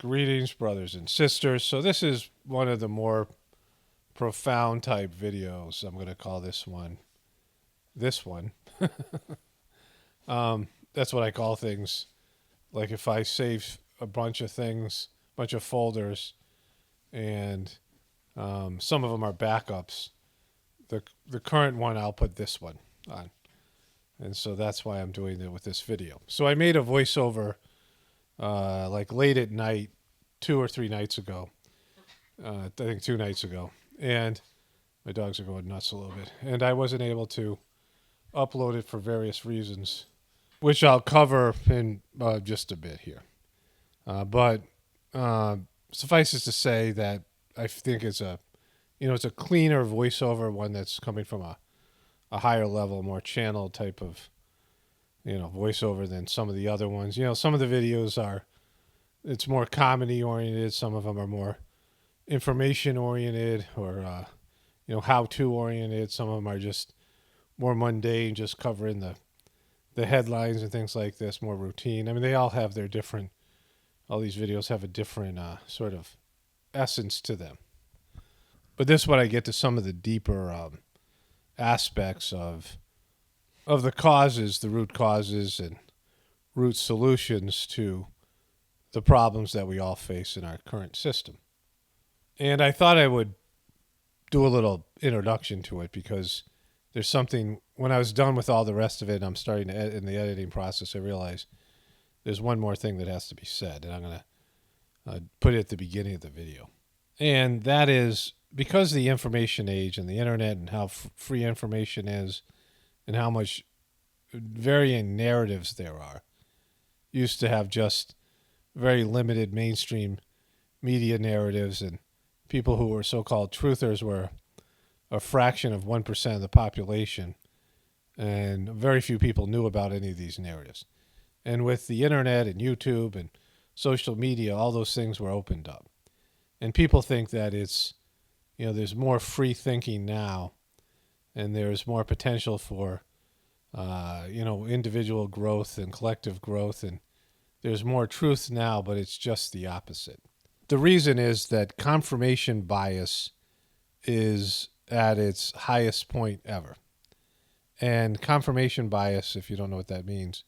Greetings, brothers and sisters. So this is one of the more profound type videos. I'm going to call this one. This one. That's what I call things. Like if I save a bunch of things, bunch of folders, and some of them are backups. The current one, I'll put this one on. And so that's why I'm doing it with this video. So I made a voiceover like late at night, 2 or 3 nights ago. I think 2 nights ago. And my dogs are going nuts a little bit. And I wasn't able to upload it for various reasons, which I'll cover in just a bit here. But suffices to say that I think it's a cleaner voiceover, one that's coming from a higher level, more channel type of, voiceover than some of the other ones. Some of the videos it's more comedy oriented. Some of them are more information oriented or, how-to oriented. Some of them are just more mundane, just covering the headlines and things like this, more routine. I mean, they all have their different, all these videos have a different sort of essence to them. But this one I get to some of the deeper aspects of the causes, the root causes and root solutions to the problems that we all face in our current system. And I thought I would do a little introduction to it because there's something, when I was done with all the rest of it, I'm starting to in the editing process, I realized there's one more thing that has to be said, and I'm going to put it at the beginning of the video. And that is, because of the information age and the internet and how free information is and how much varying narratives there are, used to have just very limited mainstream media narratives, and people who were so-called truthers were a fraction of 1% of the population, and very few people knew about any of these narratives. And with the internet and YouTube and social media, all those things were opened up. And people think that it's, there's more free thinking now, and there's more potential for, individual growth and collective growth, and there's more truth now, but it's just the opposite. The reason is that confirmation bias is at its highest point ever. And confirmation bias, if you don't know what that means,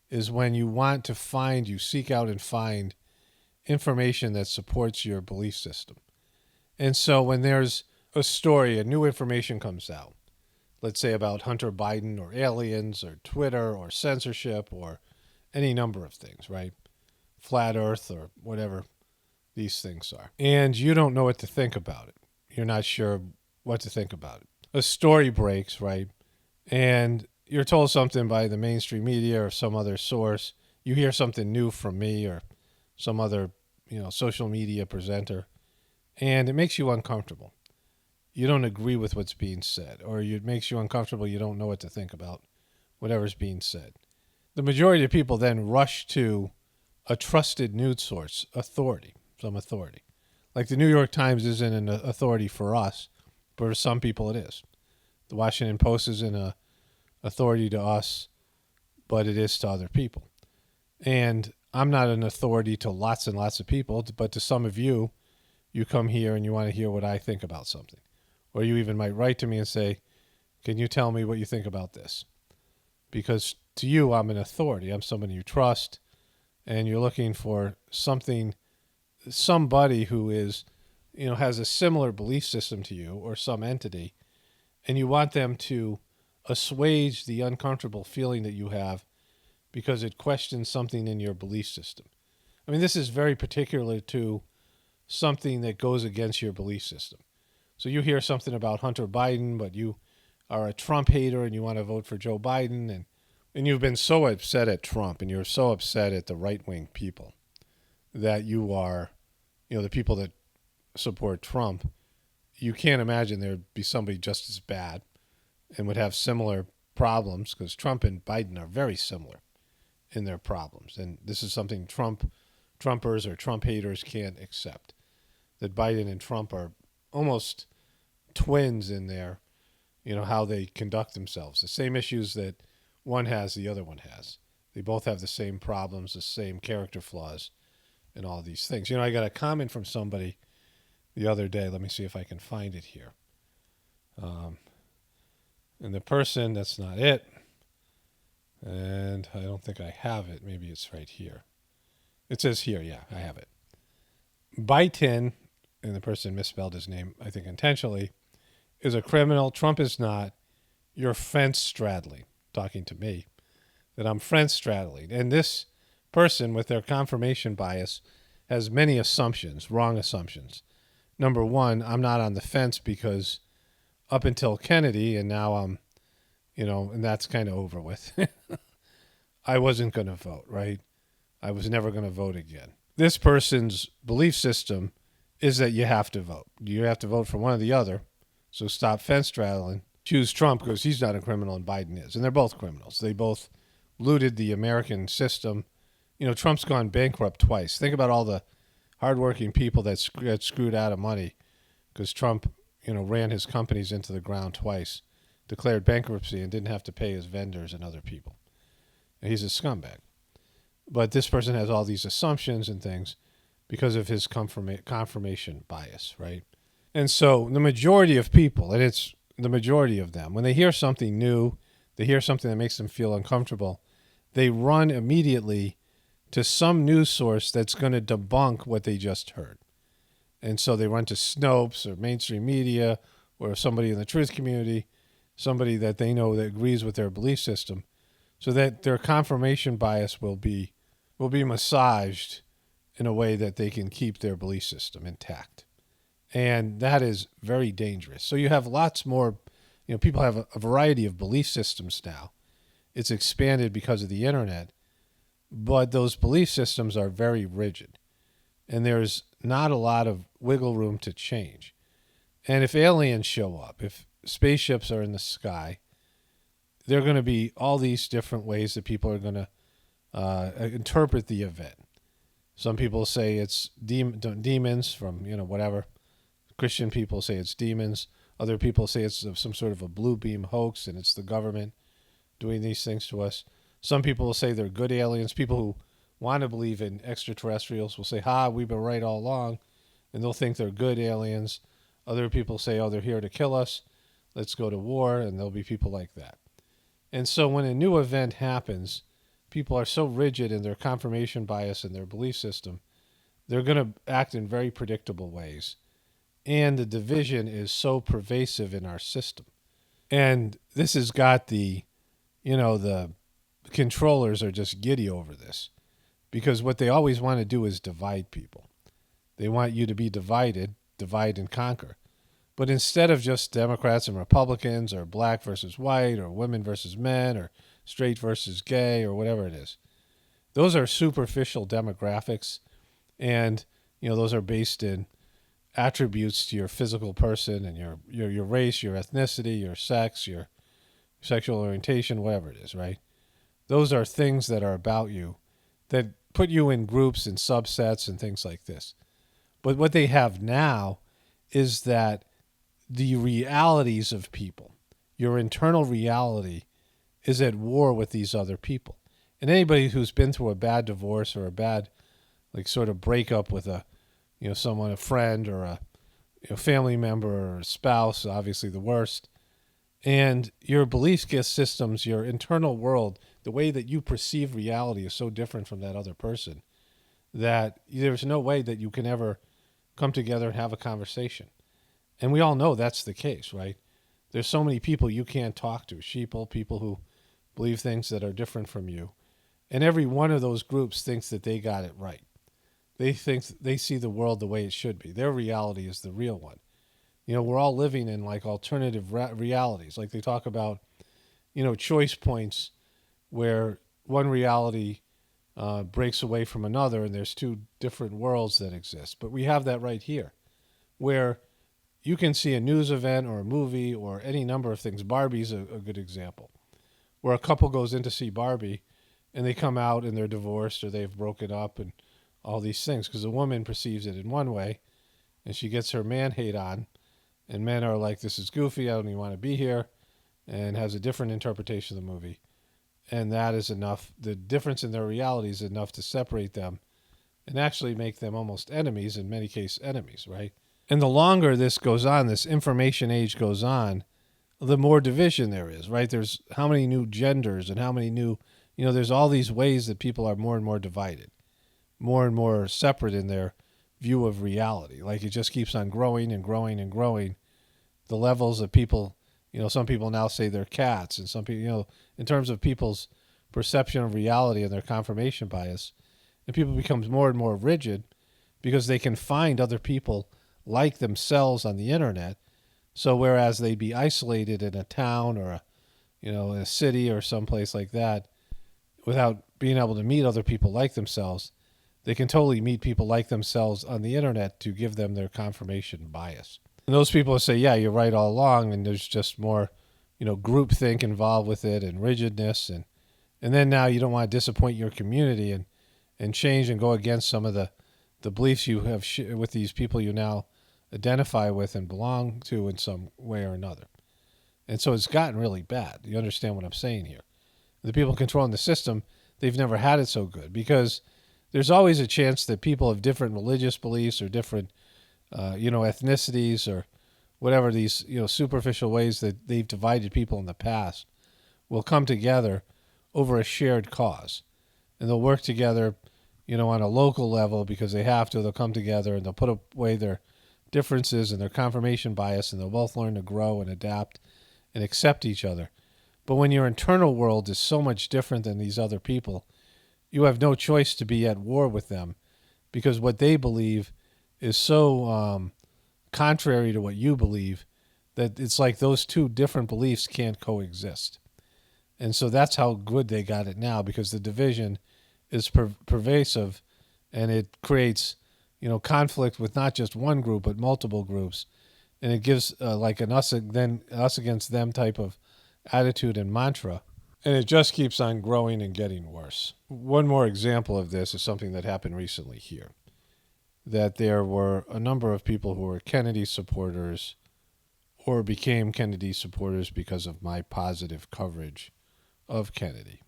is when you seek out and find information that supports your belief system. And so when there's a story, a new information comes out, let's say about Hunter Biden or aliens or Twitter or censorship or any number of things, right? Flat Earth or whatever these things are. And you don't know what to think about it. You're not sure what to think about it. A story breaks, right? And you're told something by the mainstream media or some other source. You hear something new from me or some other, social media presenter, and it makes you uncomfortable. You don't agree with what's being said, or it makes you uncomfortable. You don't know what to think about whatever's being said. The majority of people then rush to a trusted news source, some authority. Like the New York Times isn't an authority for us, but for some people it is. The Washington Post isn't an authority to us, but it is to other people. And I'm not an authority to lots and lots of people, but to some of you, you come here and you want to hear what I think about something. Or you even might write to me and say, can you tell me what you think about this? Because to you, I'm an authority. I'm somebody you trust, and you're looking for somebody who is, has a similar belief system to you or some entity, and you want them to assuage the uncomfortable feeling that you have because it questions something in your belief system. I mean, this is very particular to something that goes against your belief system. So you hear something about Hunter Biden, but you are a Trump hater and you want to vote for Joe Biden, and you've been so upset at Trump and you're so upset at the right-wing people that you are, the people that support Trump, you can't imagine there'd be somebody just as bad and would have similar problems, because Trump and Biden are very similar in their problems. And this is something Trumpers or Trump haters can't accept, that Biden and Trump are almost twins in their, how they conduct themselves. The same issues that one has, the other one has. They both have the same problems, the same character flaws, and all these things. I got a comment from somebody the other day. Let me see if I can find it here. And the person, that's not it. And I don't think I have it. Maybe it's right here. It says here, yeah, I have it. Biden, and the person misspelled his name, I think intentionally, is a criminal. Trump is not. You're fence straddling, talking to me, that I'm fence straddling. And this person, with their confirmation bias, has many assumptions, wrong assumptions. Number one, I'm not on the fence because up until Kennedy, and now I'm, and that's kind of over with. I wasn't going to vote, right? I was never going to vote again. This person's belief system is that you have to vote. You have to vote for one or the other. So stop fence straddling. Choose Trump because he's not a criminal and Biden is. And they're both criminals. They both looted the American system. Trump's gone bankrupt twice. Think about all the hardworking people that got screwed out of money because Trump, ran his companies into the ground twice, declared bankruptcy, and didn't have to pay his vendors and other people. And he's a scumbag. But this person has all these assumptions and things because of his confirmation bias, right? And so the majority of people, and it's the majority of them, when they hear something new, they hear something that makes them feel uncomfortable, they run immediately to some news source that's going to debunk what they just heard. And so they run to Snopes or mainstream media or somebody in the truth community, somebody that they know that agrees with their belief system, so that their confirmation bias will be massaged in a way that they can keep their belief system intact. And that is very dangerous. So you have lots more, people have a variety of belief systems now. It's expanded because of the internet, but those belief systems are very rigid. And there's not a lot of wiggle room to change. And if aliens show up, if spaceships are in the sky, there are going to be all these different ways that people are going to interpret the event. Some people say it's demons from, whatever. Christian people say it's demons. Other people say it's some sort of a blue beam hoax and it's the government doing these things to us. Some people will say they're good aliens. People who want to believe in extraterrestrials will say, we've been right all along. And they'll think they're good aliens. Other people say, they're here to kill us. Let's go to war. And there'll be people like that. And so when a new event happens, people are so rigid in their confirmation bias and their belief system, they're going to act in very predictable ways. And the division is so pervasive in our system. And this has got the controllers are just giddy over this because what they always want to do is divide people. They want you to be divided, divide and conquer. But instead of just Democrats and Republicans or black versus white or women versus men or straight versus gay or whatever it is, those are superficial demographics. And, those are based in attributes to your physical person and your race, your ethnicity, your sex, your sexual orientation, whatever it is, right? Those are things that are about you that put you in groups and subsets and things like this. But what they have now is that the realities of people, your internal reality, is at war with these other people. And anybody who's been through a bad divorce or a bad, sort of breakup with a friend or a family member or a spouse, obviously the worst, and your belief systems, your internal world, the way that you perceive reality is so different from that other person that there's no way that you can ever come together and have a conversation. And we all know that's the case, right? There's so many people you can't talk to, sheeple, people who believe things that are different from you. And every one of those groups thinks that they got it right. They think they see the world the way it should be. Their reality is the real one. We're all living in alternative realities. Like they talk about, choice points where one reality breaks away from another and there's two different worlds that exist. But we have that right here where you can see a news event or a movie or any number of things. Barbie's a good example, where a couple goes in to see Barbie and they come out and they're divorced or they've broken up and all these things because a woman perceives it in one way and she gets her man hate on and men are like, this is goofy, I don't even want to be here, and has a different interpretation of the movie. And that is enough. The difference in their reality is enough to separate them and actually make them almost enemies, in many cases enemies, right? And the longer this goes on, this information age goes on, the more division there is, right? There's how many new genders and how many new, there's all these ways that people are more and more divided, more and more separate in their view of reality. Like it just keeps on growing and growing and growing. The levels of people, some people now say they're cats, and some people, in terms of people's perception of reality and their confirmation bias, and people becomes more and more rigid because they can find other people like themselves on the internet. So whereas they'd be isolated in a town or in a city or someplace like that, without being able to meet other people like themselves, they can totally meet people like themselves on the internet to give them their confirmation bias. And those people say, yeah, you're right all along, and there's just more, groupthink involved with it and rigidness, and then now you don't want to disappoint your community and change and go against some of the beliefs you have with these people you now identify with and belong to in some way or another. And so it's gotten really bad. You understand what I'm saying here? The people controlling the system, they've never had it so good because there's always a chance that people of different religious beliefs or different, ethnicities or whatever these, superficial ways that they've divided people in the past will come together over a shared cause. And they'll work together, on a local level because they have to. They'll come together and they'll put away their differences and their confirmation bias, and they'll both learn to grow and adapt and accept each other. But when your internal world is so much different than these other people, you have no choice to be at war with them because what they believe is so contrary to what you believe that it's like those two different beliefs can't coexist. And so that's how good they got it now because the division is pervasive and it creates, conflict with not just one group but multiple groups. And it gives like an us against them type of attitude and mantra. And it just keeps on growing and getting worse. One more example of this is something that happened recently here. That there were a number of people who were Kennedy supporters or became Kennedy supporters because of my positive coverage of Kennedy.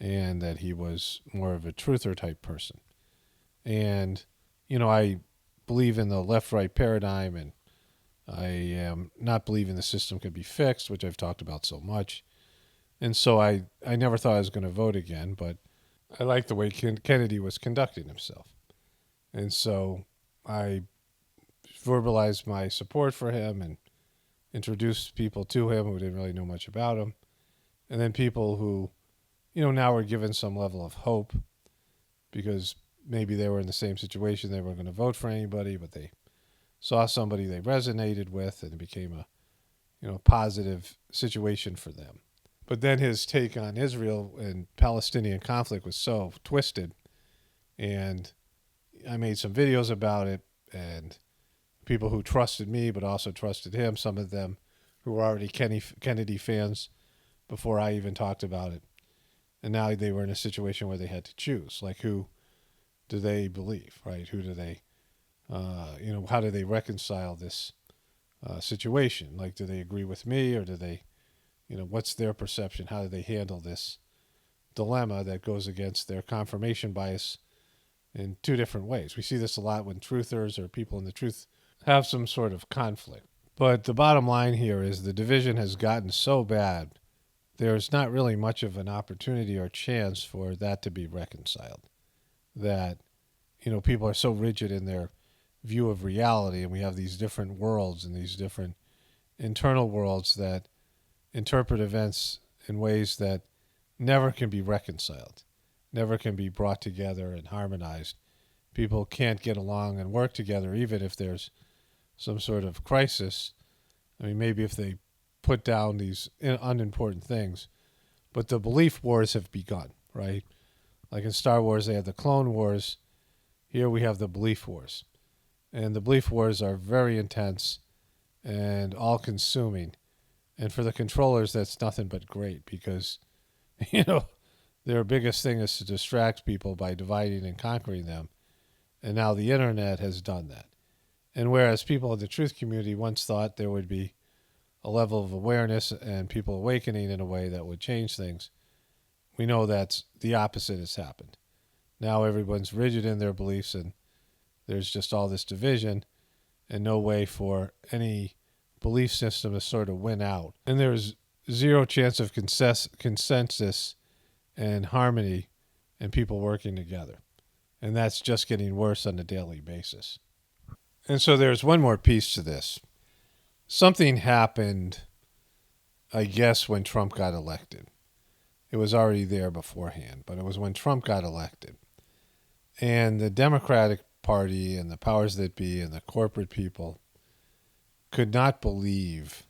And that he was more of a truther type person. And, I believe in the left-right paradigm, and I am not believing the system can be fixed, which I've talked about so much. And so I never thought I was going to vote again, but I liked the way Kennedy was conducting himself. And so I verbalized my support for him and introduced people to him who didn't really know much about him. And then people who, now are given some level of hope because maybe they were in the same situation. They weren't going to vote for anybody, but they saw somebody they resonated with and it became a positive situation for them. But then his take on Israel and Palestinian conflict was so twisted. And I made some videos about it, and people who trusted me but also trusted him, some of them who were already Kennedy fans before I even talked about it. And now they were in a situation where they had to choose, like who do they believe, right? Who do they, how do they reconcile this situation? Like, do they agree with me or do they, what's their perception? How do they handle this dilemma that goes against their confirmation bias in two different ways? We see this a lot when truthers or people in the truth have some sort of conflict. But the bottom line here is the division has gotten so bad, there's not really much of an opportunity or chance for that to be reconciled. That, people are so rigid in their view of reality, and we have these different worlds and these different internal worlds that interpret events in ways that never can be reconciled, never can be brought together and harmonized. People can't get along and work together even if there's some sort of crisis. I mean, maybe if they put down these unimportant things, but the belief wars have begun, right? Like in Star Wars, they had the Clone Wars. Here we have the belief wars. And the belief wars are very intense and all-consuming. And for the controllers, that's nothing but great because, their biggest thing is to distract people by dividing and conquering them. And now the internet has done that. And whereas people in the truth community once thought there would be a level of awareness and people awakening in a way that would change things, we know that the opposite has happened. Now everyone's rigid in their beliefs, and there's just all this division and no way for any belief system to sort of win out. And there's zero chance of consensus and harmony and people working together. And that's just getting worse on a daily basis. And so there's one more piece to this. Something happened, I guess, when Trump got elected. It was already there beforehand, but it was when Trump got elected. And the Democratic Party and the powers that be and the corporate people could not believe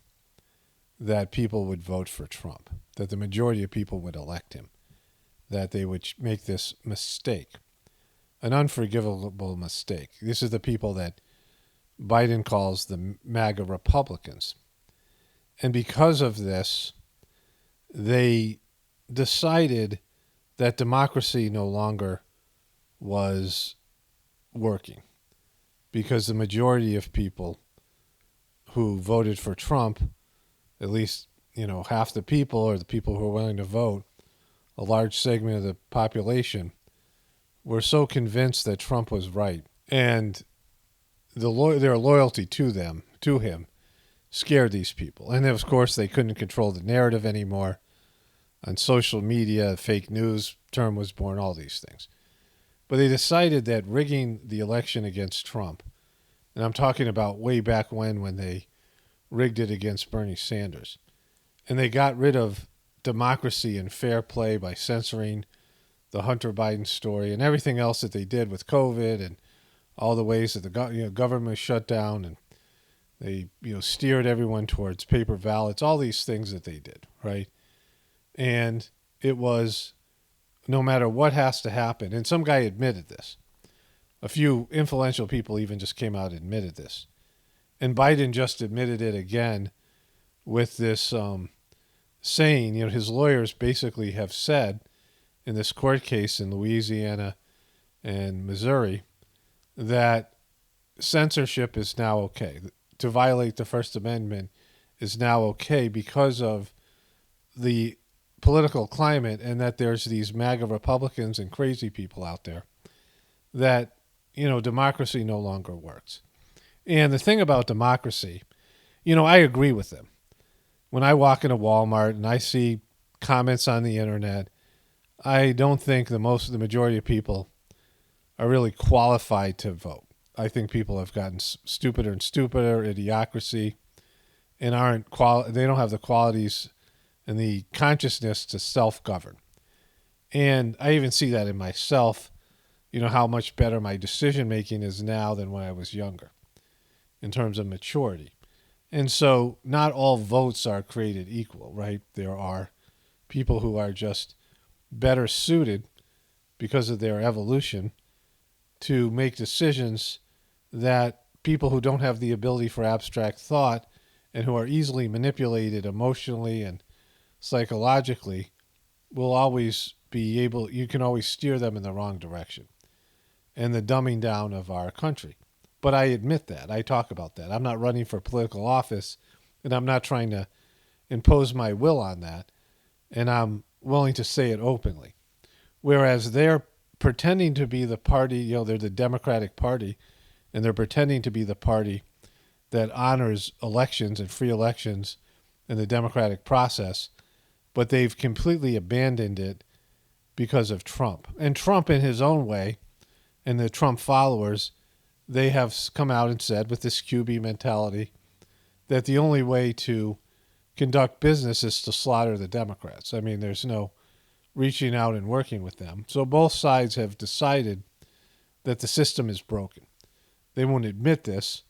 that people would vote for Trump, that the majority of people would elect him, that they would make this mistake, an unforgivable mistake. This is the people that Biden calls the MAGA Republicans. And because of this, they decided that democracy no longer was working, because the majority of people who voted for Trump, at least, half the people, or the people who were willing to vote, a large segment of the population, were so convinced that Trump was right, and their loyalty to him, scared these people. And of course, they couldn't control the narrative anymore. On social media, fake news term was born, all these things. But they decided that rigging the election against Trump, and I'm talking about way back when they rigged it against Bernie Sanders, and they got rid of democracy and fair play by censoring the Hunter Biden story and everything else that they did with COVID and all the ways that the government was shut down, and they steered everyone towards paper ballots, all these things that they did, right? And it was, no matter what has to happen, and some guy admitted this. A few influential people even just came out and admitted this. And Biden just admitted it again with this saying, his lawyers basically have said in this court case in Louisiana and Missouri that censorship is now okay. To violate the First Amendment is now okay because of the political climate, and that there's these MAGA Republicans and crazy people out there that, democracy no longer works. And the thing about democracy, I agree with them. When I walk into Walmart and I see comments on the internet, I don't think the majority of people are really qualified to vote. I think people have gotten stupider and stupider, idiocracy, and they don't have the qualities and the consciousness to self-govern. And I even see that in myself, how much better my decision-making is now than when I was younger in terms of maturity. And so not all votes are created equal, right? There are people who are just better suited because of their evolution to make decisions that people who don't have the ability for abstract thought and who are easily manipulated emotionally and psychologically will always be able, you can always steer them in the wrong direction, and the dumbing down of our country. But I admit that. I talk about that. I'm not running for political office, and I'm not trying to impose my will on that, and I'm willing to say it openly. Whereas they're pretending to be the party, they're the Democratic Party, and they're pretending to be the party that honors elections and free elections and the democratic process, but they've completely abandoned it because of Trump. And Trump, in his own way, and the Trump followers, they have come out and said, with this QB mentality, that the only way to conduct business is to slaughter the Democrats. I mean, there's no reaching out and working with them. So both sides have decided that the system is broken. They won't admit this,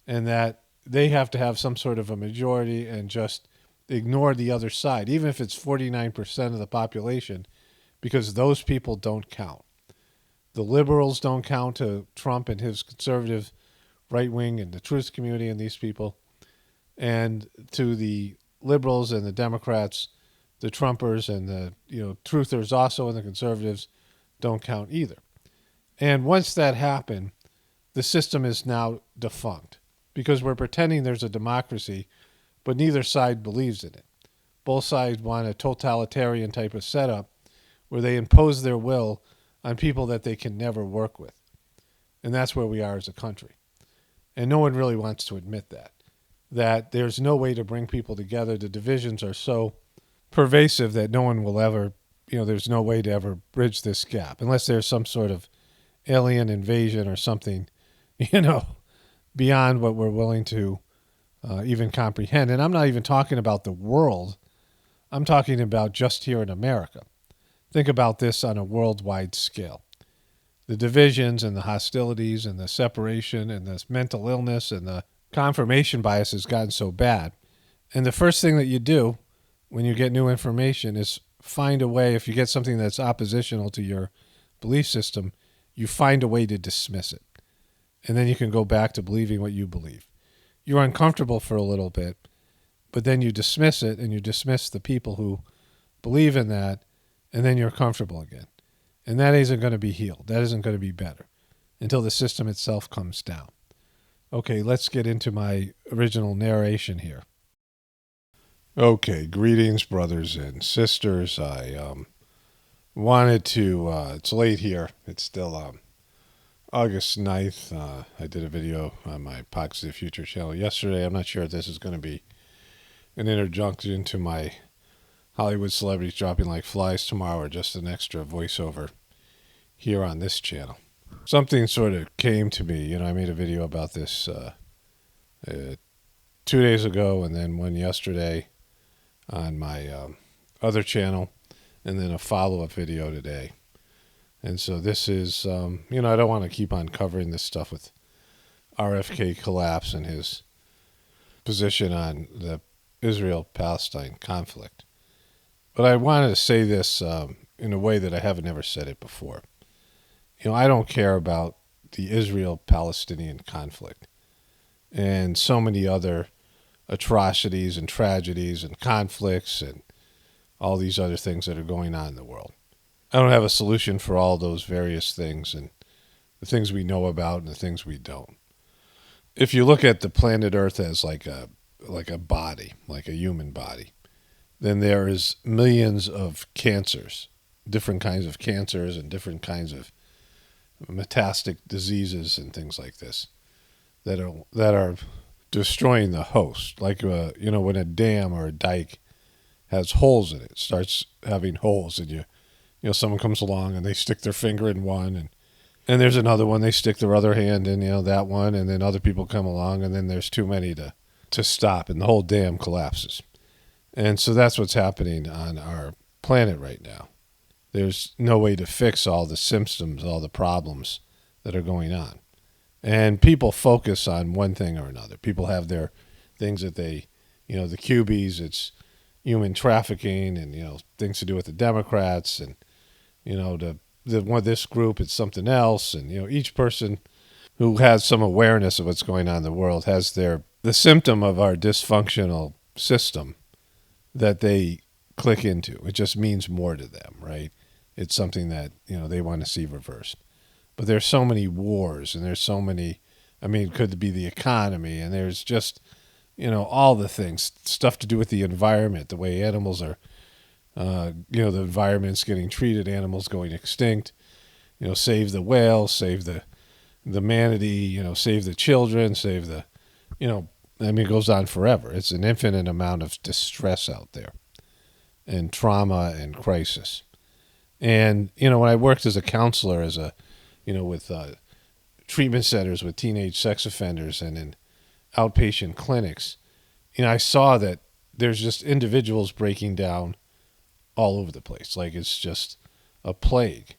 and that they have to have some sort of a majority and just ignore the other side, even if it's 49% of the population, because those people don't count. The liberals don't count to Trump and his conservative right wing and the truth community and these people. And to the liberals and the Democrats, the Trumpers and the truthers also and the conservatives don't count either. And once that happened, the system is now defunct because we're pretending there's a democracy, but neither side believes in it. Both sides want a totalitarian type of setup where they impose their will on people that they can never work with. And that's where we are as a country. And no one really wants to admit that there's no way to bring people together. The divisions are so pervasive that no one will ever, there's no way to ever bridge this gap unless there's some sort of alien invasion or something, beyond what we're willing to even comprehend. And I'm not even talking about the world. I'm talking about just here in America. Think about this on a worldwide scale. The divisions and the hostilities and the separation and this mental illness and the confirmation bias has gotten so bad. And the first thing that you do when you get new information is find a way, if you get something that's oppositional to your belief system, you find a way to dismiss it. And then you can go back to believing what you believe. You're uncomfortable for a little bit, but then you dismiss it and you dismiss the people who believe in that, and then you're comfortable again. And that isn't going to be healed. That isn't going to be better until the system itself comes down. Okay, let's get into my original narration here. Okay, greetings, brothers and sisters. I wanted to, it's late here. It's still August 9th. I did a video on my Positive Future channel yesterday. I'm not sure if this is going to be an interjunction to my Hollywood celebrities dropping like flies tomorrow or just an extra voiceover here on this channel. Something sort of came to me. I made a video about this 2 days ago and then one yesterday on my other channel and then a follow-up video today. And so this is, I don't want to keep on covering this stuff with RFK collapse and his position on the Israel-Palestine conflict. But I wanted to say this in a way that I haven't ever said it before. I don't care about the Israel-Palestinian conflict and so many other atrocities and tragedies and conflicts and all these other things that are going on in the world. I don't have a solution for all those various things and the things we know about and the things we don't. If you look at the planet Earth as like a body, like a human body, then there is millions of cancers, different kinds of cancers and different kinds of metastatic diseases and things like this that are destroying the host. Like when a dam or a dike has holes in it, starts having holes, and someone comes along and they stick their finger in one, and there's another one, they stick their other hand in that one, and then other people come along, and then there's too many to stop, and the whole dam collapses. And so that's what's happening on our planet right now. There's no way to fix all the symptoms, all the problems that are going on. And people focus on one thing or another. People have their things that they, the QBs, it's human trafficking and, things to do with the Democrats and, this group, it's something else. And, each person who has some awareness of what's going on in the world has the symptom of our dysfunctional system that they click into. It just means more to them, right? It's something that, they want to see reversed. But there's so many wars and there's so many, it could be the economy and there's just, all the things, stuff to do with the environment, the way animals are, the environment's getting treated, animals going extinct, save the whales, save the manatee, save the children, save the, it goes on forever. It's an infinite amount of distress out there and trauma and crisis. And, when I worked as a counselor, with treatment centers with teenage sex offenders and in outpatient clinics, I saw that there's just individuals breaking down all over the place. Like it's just a plague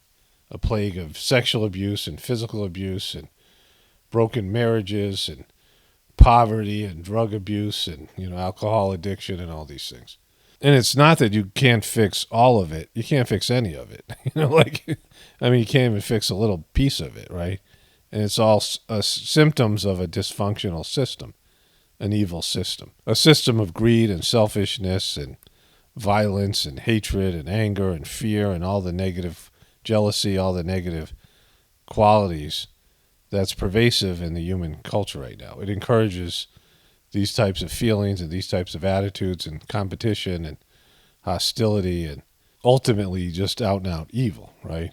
of sexual abuse and physical abuse and broken marriages and poverty and drug abuse and, alcohol addiction and all these things. And it's not that you can't fix all of it. You can't fix any of it. You can't even fix a little piece of it, right? And it's all symptoms of a dysfunctional system, an evil system, a system of greed and selfishness and violence and hatred and anger and fear and all the negative jealousy, all the negative qualities that's pervasive in the human culture right now. It encourages these types of feelings and these types of attitudes and competition and hostility and ultimately just out and out evil, right?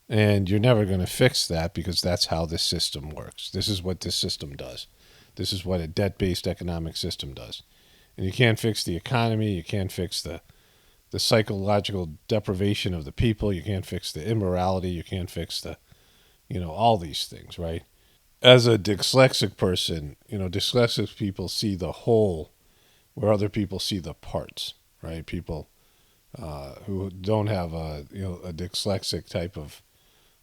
And you're never going to fix that because that's how this system works. This is what this system does. This is what a debt based economic system does. And you can't fix the economy. You can't fix the psychological deprivation of the people. You can't fix the immorality. You can't fix all these things, right? As a dyslexic person, dyslexic people see the whole where other people see the parts, right? People who don't have a dyslexic type of,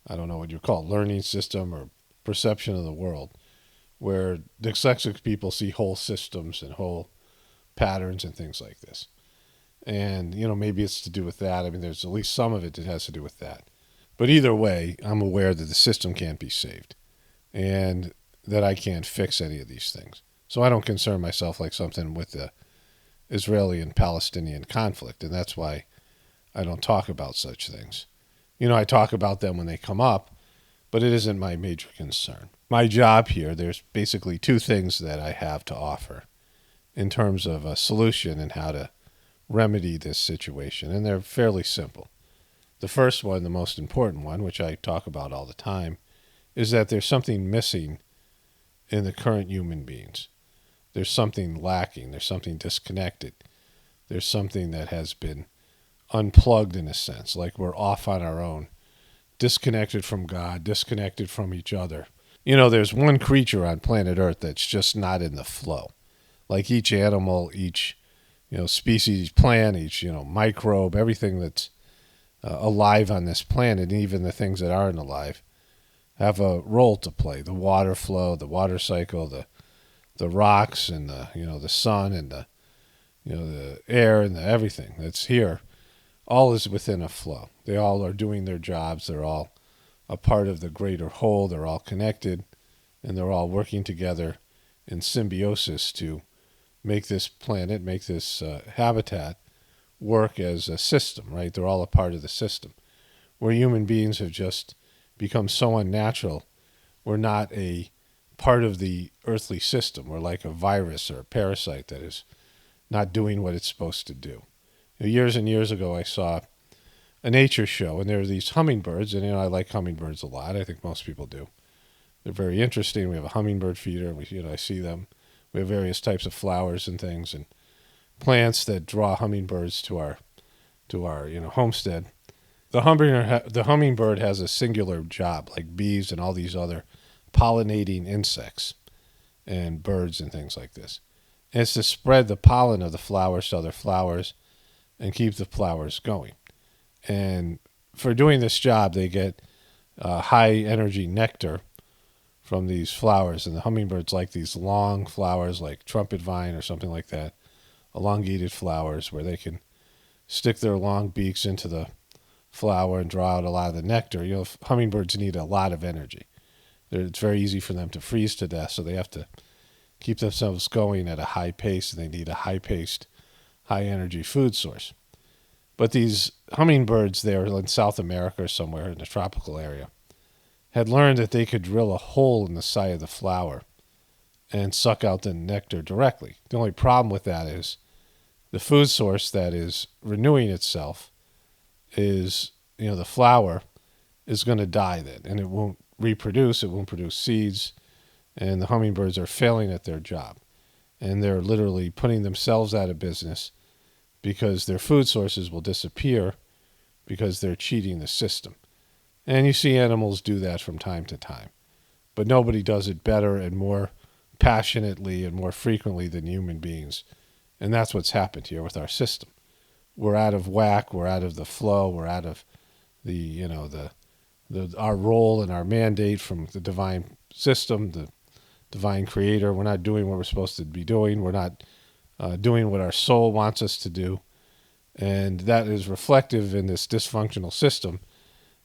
I don't know what you call it, learning system or perception of the world, where dyslexic people see whole systems and whole patterns and things like this. And, maybe it's to do with that. I mean, there's at least some of it that has to do with that. But either way, I'm aware that the system can't be saved and that I can't fix any of these things. So I don't concern myself like something with the Israeli and Palestinian conflict. And that's why I don't talk about such things. I talk about them when they come up, but it isn't my major concern. My job here, there's basically two things that I have to offer in terms of a solution and how to remedy this situation, and they're fairly simple. The first one, the most important one, which I talk about all the time, is that there's something missing in the current human beings. There's something lacking. There's something disconnected. There's something that has been unplugged in a sense, like we're off on our own, disconnected from God, disconnected from each other. There's one creature on planet Earth that's just not in the flow. Like each animal, each species, each plant, each microbe, everything that's alive on this planet, and even the things that aren't alive, have a role to play. The water flow, the water cycle, the rocks, and the sun, and the air, and the everything that's here, all is within a flow. They all are doing their jobs. They're all a part of the greater whole. They're all connected, and they're all working together in symbiosis to make this planet, make this habitat work as a system, right? They're all a part of the system. Where human beings have just become so unnatural, we're not a part of the earthly system. We're like a virus or a parasite that is not doing what it's supposed to do. Years and years ago, I saw a nature show, and there were these hummingbirds, and I like hummingbirds a lot. I think most people do. They're very interesting. We have a hummingbird feeder, and I see them. We have various types of flowers and things and plants that draw hummingbirds to our homestead. The hummingbird has a singular job, like bees and all these other pollinating insects and birds and things like this. And it's to spread the pollen of the flowers to other flowers and keep the flowers going. And for doing this job, they get high energy nectar from these flowers, and the hummingbirds like these long flowers like trumpet vine or something like that, elongated flowers where they can stick their long beaks into the flower and draw out a lot of the nectar. Hummingbirds need a lot of energy. It's very easy for them to freeze to death, so they have to keep themselves going at a high pace, and they need a high-paced, high-energy food source. But these hummingbirds there in South America or somewhere in the tropical area had learned that they could drill a hole in the side of the flower and suck out the nectar directly. The only problem with that is the food source that is renewing itself is, the flower is going to die then, and it won't reproduce, it won't produce seeds, and the hummingbirds are failing at their job. And they're literally putting themselves out of business because their food sources will disappear because they're cheating the system. And you see animals do that from time to time. But nobody does it better and more passionately and more frequently than human beings. And that's what's happened here with our system. We're out of whack, we're out of the flow, we're out of our role and our mandate from the divine system, the divine creator. We're not doing what we're supposed to be doing. We're not doing what our soul wants us to do. And that is reflective in this dysfunctional system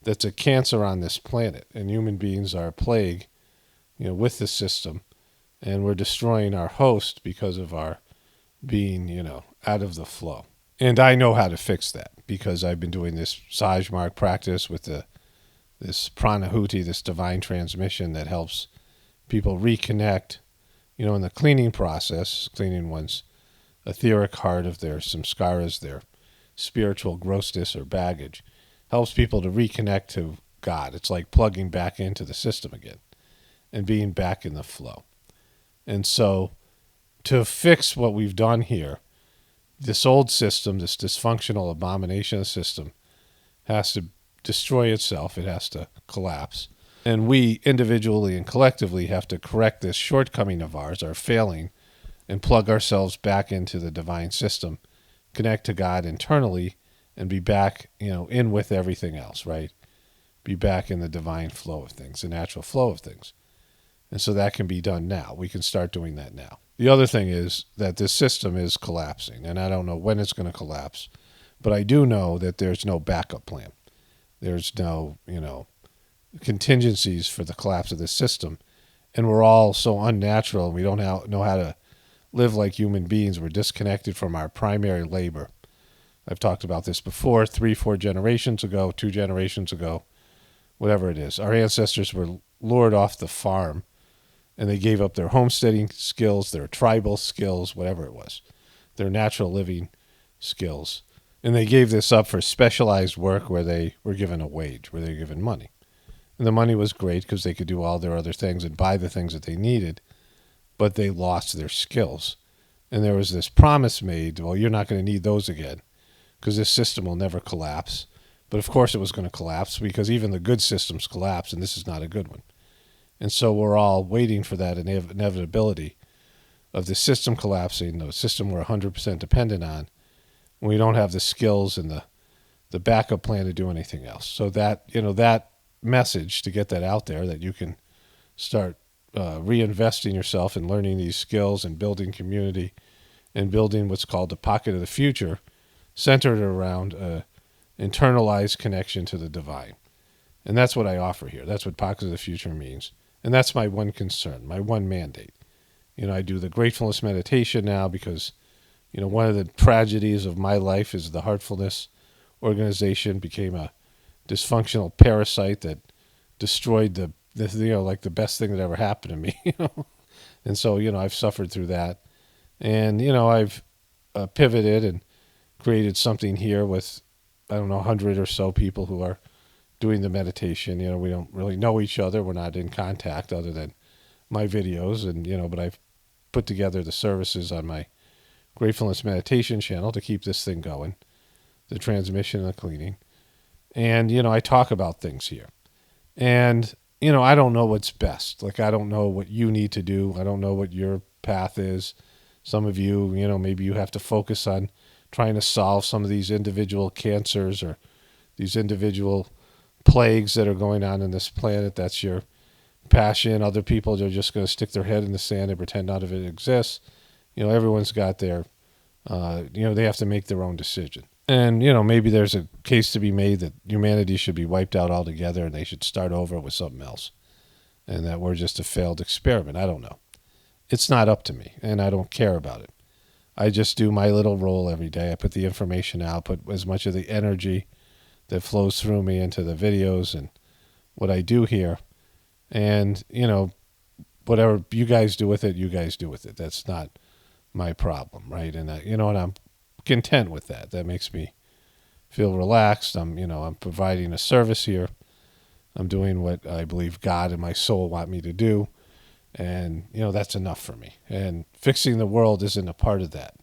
that's a cancer on this planet, and human beings are a plague, with this system, and we're destroying our host because of our being, out of the flow. And I know how to fix that because I've been doing this Sajmark practice with this pranahuti, this divine transmission that helps people reconnect, in the cleaning process, cleaning one's etheric heart of their samskaras, their spiritual grossness or baggage, helps people to reconnect to God. It's like plugging back into the system again and being back in the flow. And so to fix what we've done here, this old system, this dysfunctional abomination system, has to destroy itself. It has to collapse. And we individually and collectively have to correct this shortcoming of ours, our failing, and plug ourselves back into the divine system, connect to God internally, and be back, in with everything else, right? Be back in the divine flow of things, the natural flow of things. And so that can be done now. We can start doing that now. The other thing is that this system is collapsing, and I don't know when it's going to collapse, but I do know that there's no backup plan. There's no, contingencies for the collapse of this system. And we're all so unnatural, and we don't know how to live like human beings. We're disconnected from our primary labor. I've talked about this before, 3-4 generations ago, 2 generations ago, whatever it is. Our ancestors were lured off the farm, and they gave up their homesteading skills, their tribal skills, whatever it was, their natural living skills. And they gave this up for specialized work where they were given a wage, where they were given money. And the money was great because they could do all their other things and buy the things that they needed, but they lost their skills. And there was this promise made, well, you're not going to need those again because this system will never collapse. But of course it was going to collapse because even the good systems collapse, and this is not a good one. And so we're all waiting for that inevitability of the system collapsing, the system we're 100% dependent on, when we don't have the skills and the backup plan to do anything else. So that, that message, to get that out there, that you can start reinvesting yourself in learning these skills and building community and building what's called the pocket of the future, centered around internalized connection to the divine. And that's what I offer here. That's what pocket of the future means. And that's my one concern, my one mandate. I do the Gratefullness meditation now because, one of the tragedies of my life is the Heartfulness organization became a dysfunctional parasite that destroyed the best thing that ever happened to me. And so, I've suffered through that. And, I've pivoted and created something here with, 100 or so people who are doing the meditation. We don't really know each other. We're not in contact other than my videos. And, but I've put together the services on my Gratefullness meditation channel to keep this thing going, the transmission and the cleaning. And, I talk about things here. And, I don't know what's best. Like, I don't know what you need to do. I don't know what your path is. Some of you, maybe you have to focus on trying to solve some of these individual cancers or these individual plagues that are going on in this planet. That's your passion. Other people are just going to stick their head in the sand and pretend none of it exists. Everyone's got their, they have to make their own decision. And, maybe there's a case to be made that humanity should be wiped out altogether and they should start over with something else. And that we're just a failed experiment. I don't know. It's not up to me, and I don't care about it. I just do my little role every day. I put the information out, put as much of the energy that flows through me into the videos and what I do here. And, whatever you guys do with it, you guys do with it. That's not my problem, right? And, and I'm content with that. That makes me feel relaxed. I'm providing a service here. I'm doing what I believe God and my soul want me to do. And, that's enough for me. And fixing the world isn't a part of that.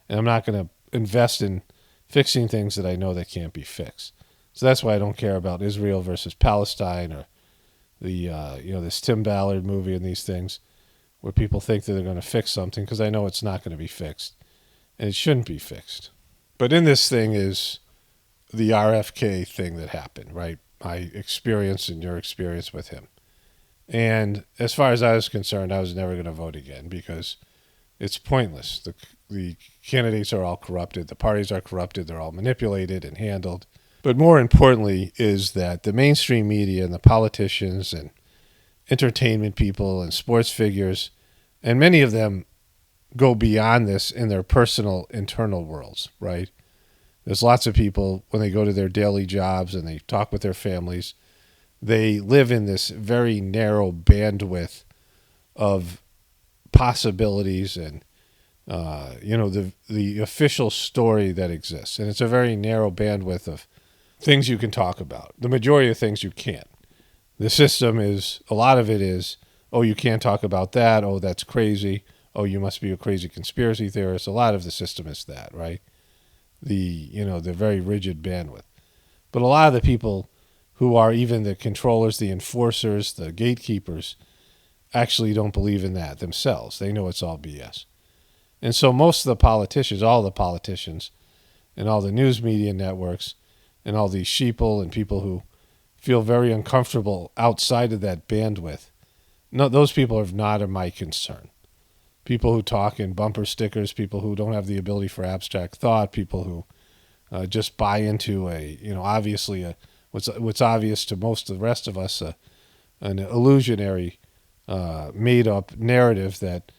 And I'm not going to invest in fixing things that I know that can't be fixed. So that's why I don't care about Israel versus Palestine or the, this Tim Ballard movie and these things where people think that they're going to fix something, because I know it's not going to be fixed. And it shouldn't be fixed. But in this thing is the RFK thing that happened, right? My experience and your experience with him. And as far as I was concerned, I was never going to vote again because it's pointless. The candidates are all corrupted. The parties are corrupted. They're all manipulated and handled. But more importantly is that the mainstream media and the politicians and entertainment people and sports figures, and many of them go beyond this in their personal internal worlds, right? There's lots of people, when they go to their daily jobs and they talk with their families, they live in this very narrow bandwidth of possibilities and, the official story that exists. And it's a very narrow bandwidth of things you can talk about. The majority of things you can't. The system is, a lot of it is, oh, you can't talk about that. Oh, that's crazy. Oh, you must be a crazy conspiracy theorist. A lot of the system is that, right? The very rigid bandwidth. But a lot of the people who are even the controllers, the enforcers, the gatekeepers, actually don't believe in that themselves. They know it's all BS. And so most of the politicians, all the politicians, and all the news media networks, and all these sheeple and people who feel very uncomfortable outside of that bandwidth, no, those people are not of my concern. People who talk in bumper stickers, people who don't have the ability for abstract thought, people who just buy into obviously what's obvious to most of the rest of us, an illusionary, made-up narrative that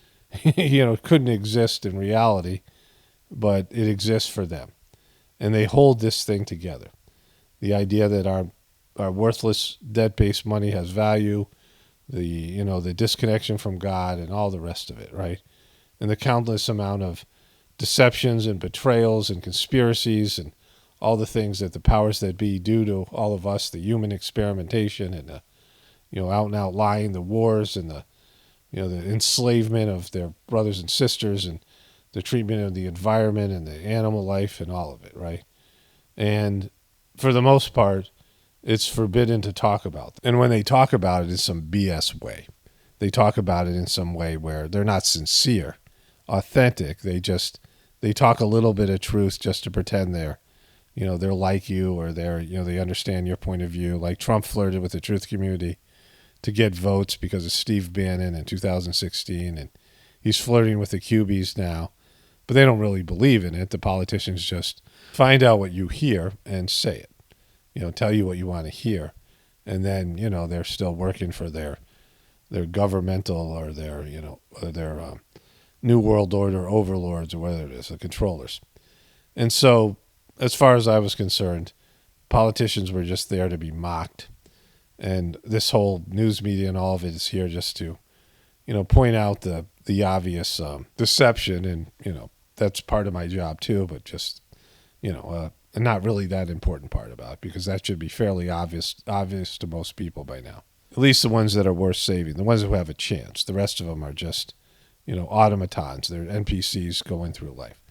couldn't exist in reality, but it exists for them, and they hold this thing together. The idea that our worthless debt-based money has value, the disconnection from God, and all the rest of it, right? And the countless amount of deceptions and betrayals and conspiracies and all the things that the powers that be do to all of us, the human experimentation and the out and out lying, the wars and the enslavement of their brothers and sisters and the treatment of the environment and the animal life and all of it, right? And for the most part, it's forbidden to talk about. And when they talk about it in some BS way, they talk about it in some way where they're not sincere, authentic. They talk a little bit of truth just to pretend they're like you, or they understand your point of view. Like Trump flirted with the truth community to get votes because of Steve Bannon in 2016, and he's flirting with the QBs now, but they don't really believe in it. The politicians just find out what you hear and say it, tell you what you want to hear, and then they're still working for their governmental or their New World Order overlords, or whatever it is, the controllers. And so, as far as I was concerned, politicians were just there to be mocked. And this whole news media and all of it is here just to, point out the obvious deception. And, that's part of my job too, but just, not really that important part about it, because that should be fairly obvious to most people by now. At least the ones that are worth saving, the ones who have a chance. The rest of them are just, automatons. They're NPCs going through life.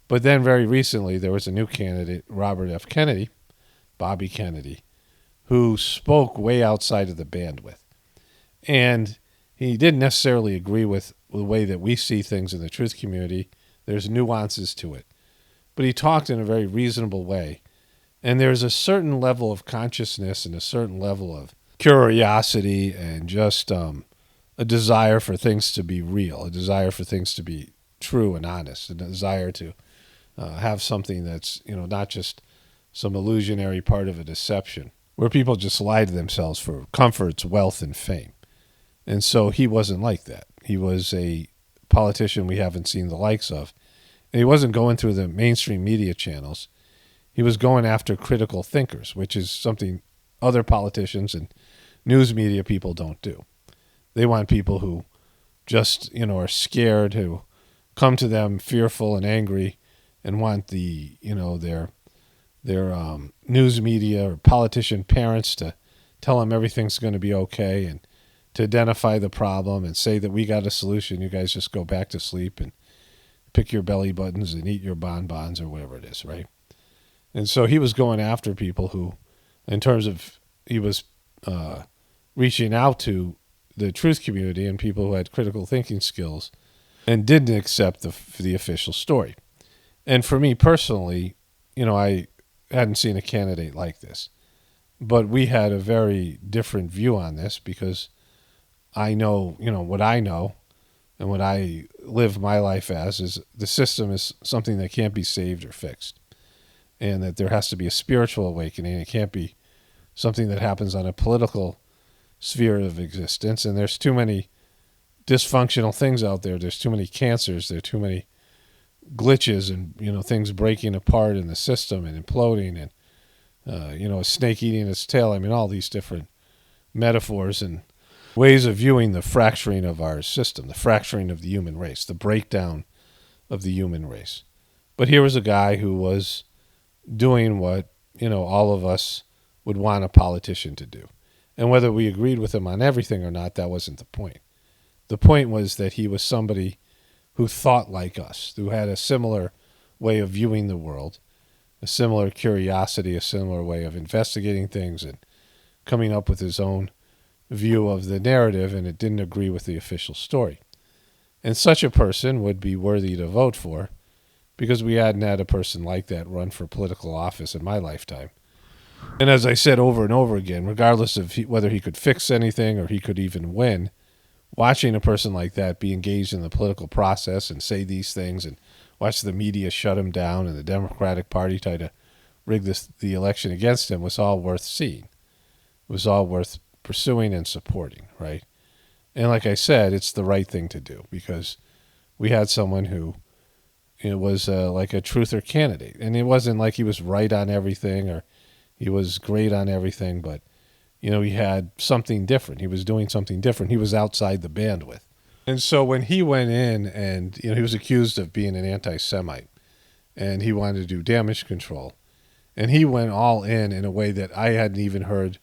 But then very recently, there was a new candidate, Robert F. Kennedy, Bobby Kennedy, who spoke way outside of the bandwidth. And he didn't necessarily agree with the way that we see things in the truth community. There's nuances to it. But he talked in a very reasonable way. And there's a certain level of consciousness and a certain level of curiosity and just a desire for things to be real, a desire for things to be true and honest, a desire to have something that's, not just some illusionary part of a deception where people just lie to themselves for comforts, wealth, and fame. And so he wasn't like that. He was a politician we haven't seen the likes of. And he wasn't going through the mainstream media channels. He was going after critical thinkers, which is something other politicians and news media people don't do. They want people who just, are scared, who come to them fearful and angry and want their news media or politician parents to tell them everything's going to be okay and to identify the problem and say that we got a solution. You guys just go back to sleep and pick your belly buttons and eat your bonbons or whatever it is, right? And so he was going after people who, in terms of, he was reaching out to the truth community and people who had critical thinking skills and didn't accept the official story. And for me personally, I hadn't seen a candidate like this. But we had a very different view on this because I know, what I know and what I live my life as is the system is something that can't be saved or fixed. And that there has to be a spiritual awakening. It can't be something that happens on a political sphere of existence. And there's too many dysfunctional things out there. There's too many cancers. There are too many glitches and, things breaking apart in the system and imploding and, a snake eating its tail. I mean, all these different metaphors and ways of viewing the fracturing of our system, the fracturing of the human race, the breakdown of the human race. But here was a guy who was doing what, all of us would want a politician to do. And whether we agreed with him on everything or not, that wasn't the point. The point was that he was somebody who thought like us, who had a similar way of viewing the world, a similar curiosity, a similar way of investigating things and coming up with his own view of the narrative, and it didn't agree with the official story. And such a person would be worthy to vote for, because we hadn't had a person like that run for political office in my lifetime. And as I said over and over again, regardless of whether he could fix anything or he could even win, watching a person like that be engaged in the political process and say these things and watch the media shut him down and the Democratic Party try to rig the election against him was all worth seeing. It was all worth pursuing and supporting, right? And like I said, it's the right thing to do, because we had someone who was like a truther candidate. And it wasn't like he was right on everything or he was great on everything, but he had something different. He was doing something different. He was outside the bandwidth. And so when he went in and, he was accused of being an anti-Semite and he wanted to do damage control, and he went all in a way that I hadn't even heard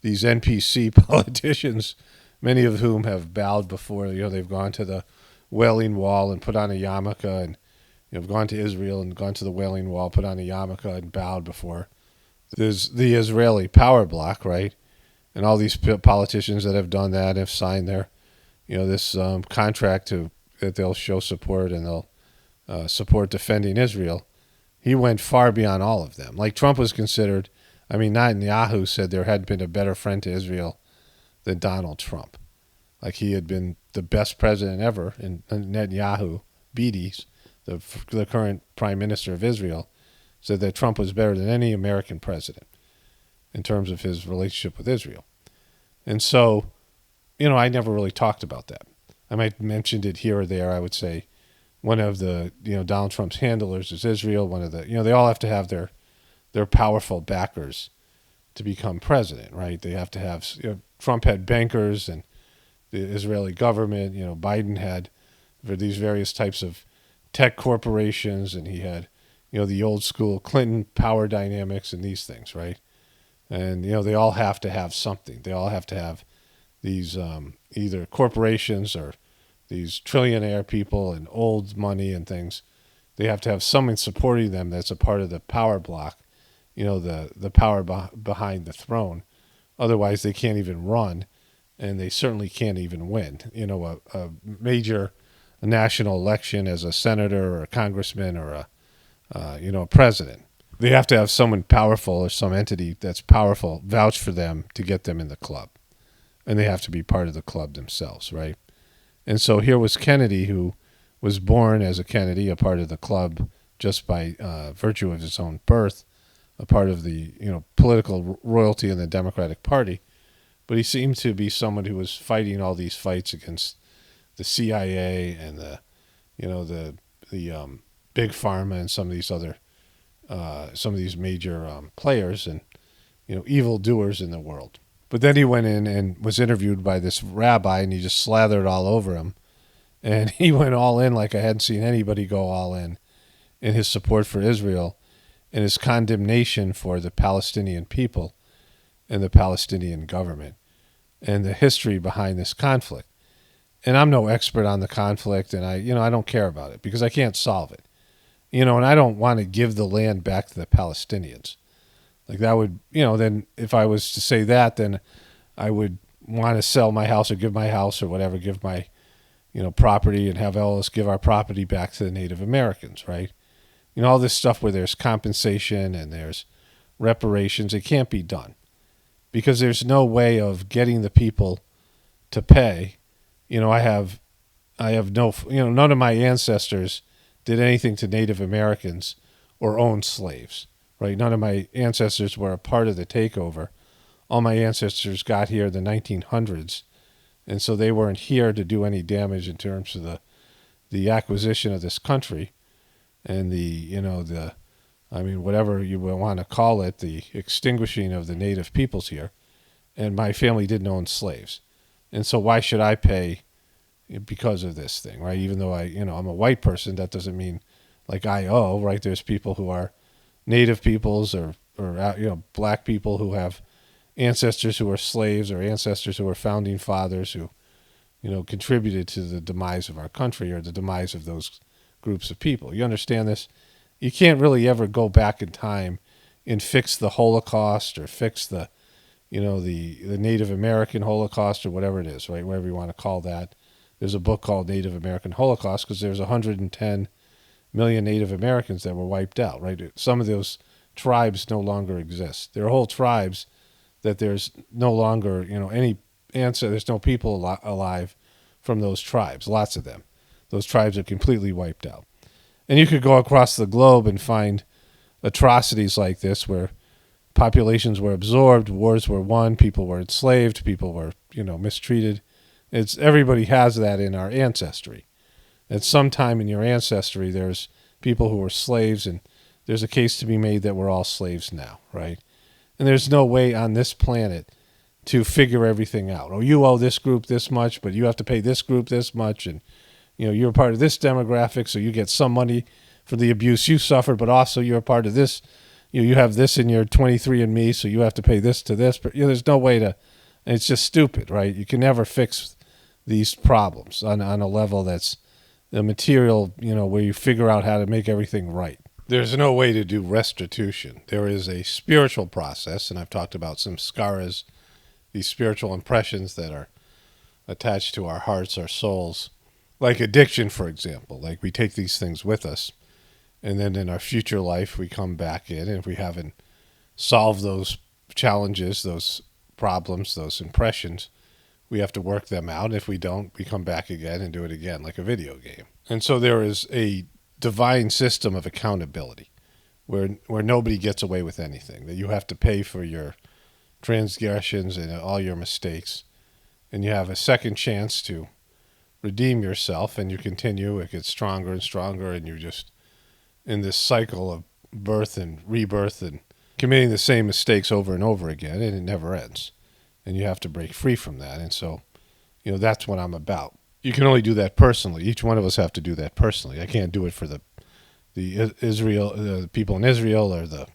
these NPC politicians, many of whom have bowed before. They've gone to the Wailing Wall and put on a yarmulke, and have gone to Israel and gone to the Wailing Wall, put on a yarmulke and bowed before there's the Israeli power bloc, right? And all these politicians that have done that have signed their, this contract that they'll show support and they'll support defending Israel. He went far beyond all of them. Like Trump was considered, Netanyahu said there hadn't been a better friend to Israel than Donald Trump. Like he had been the best president ever. And Netanyahu, Beatties, the current prime minister of Israel, said that Trump was better than any American president in terms of his relationship with Israel. And so, I never really talked about that. I might have mentioned it here or there. I would say one of the, Donald Trump's handlers is Israel. One of the, they all have to have their powerful backers to become president, right? They have to have, Trump had bankers and the Israeli government. Biden had these various types of tech corporations, and he had, the old school Clinton power dynamics and these things, right? And, they all have to have something. They all have to have these either corporations or these trillionaire people and old money and things. They have to have something supporting them that's a part of the power block, the power behind the throne. Otherwise, they can't even run, and they certainly can't even win. A major national election as a senator or a congressman or a president. They have to have someone powerful or some entity that's powerful vouch for them to get them in the club. And they have to be part of the club themselves, right? And so here was Kennedy, who was born as a Kennedy, a part of the club just by virtue of his own birth, a part of the political royalty in the Democratic Party. But he seemed to be someone who was fighting all these fights against the CIA and the big pharma and some of these other major players and evil doers in the world. But then he went in and was interviewed by this rabbi, and he just slathered all over him, and he went all in like I hadn't seen anybody go all in his support for Israel and his condemnation for the Palestinian people and the Palestinian government and the history behind this conflict. And I'm no expert on the conflict, and I don't care about it because I can't solve it. And I don't want to give the land back to the Palestinians. Like that would, then if I was to say that, then I would want to sell my house or give my house or whatever, give my, property and have Ellis give our property back to the Native Americans, right? All this stuff where there's compensation and there's reparations, it can't be done because there's no way of getting the people to pay. I have no, none of my ancestors did anything to Native Americans or owned slaves, right? None of my ancestors were a part of the takeover. All my ancestors got here in the 1900s, and so they weren't here to do any damage in terms of the acquisition of this country and whatever you want to call it, the extinguishing of the native peoples here. And my family didn't own slaves. And so why should I pay because of this thing, right? Even though I'm a white person, that doesn't mean like I owe, right? There's people who are native peoples or black people who have ancestors who were slaves or ancestors who were founding fathers who, contributed to the demise of our country or the demise of those groups of people. You understand this? You can't really ever go back in time and fix the Holocaust or fix the, the Native American Holocaust or whatever it is, right? Whatever you want to call that. There's a book called Native American Holocaust because there's 110 million Native Americans that were wiped out, right? Some of those tribes no longer exist. There are whole tribes that there's no longer, any answer. There's no people alive from those tribes, lots of them. Those tribes are completely wiped out. And you could go across the globe and find atrocities like this where populations were absorbed, wars were won, people were enslaved, people were, mistreated. Everybody has that in our ancestry. At some time in your ancestry, there's people who were slaves, and there's a case to be made that we're all slaves now, right? And there's no way on this planet to figure everything out. Oh, you owe this group this much, but you have to pay this group this much, and you're part of this demographic, so you get some money for the abuse you suffered, but also you're a part of this. You have this in your 23andMe, so you have to pay this to this. But there's no way to. It's just stupid, right? You can never fix these problems on a level that's the material, where you figure out how to make everything right. There's no way to do restitution. There is a spiritual process, and I've talked about some skaras, these spiritual impressions that are attached to our hearts, our souls, like addiction, for example. Like we take these things with us, and then in our future life, we come back in, and if we haven't solved those challenges, those problems, those impressions, we have to work them out. If we don't, we come back again and do it again, like a video game. And so there is a divine system of accountability where nobody gets away with anything, that you have to pay for your transgressions and all your mistakes, and you have a second chance to redeem yourself, and you continue. It gets stronger and stronger, and you're just in this cycle of birth and rebirth and committing the same mistakes over and over again, and it never ends. And you have to break free from that. And so, that's what I'm about. You can only do that personally. Each one of us have to do that personally. I can't do it for the people in Israel or the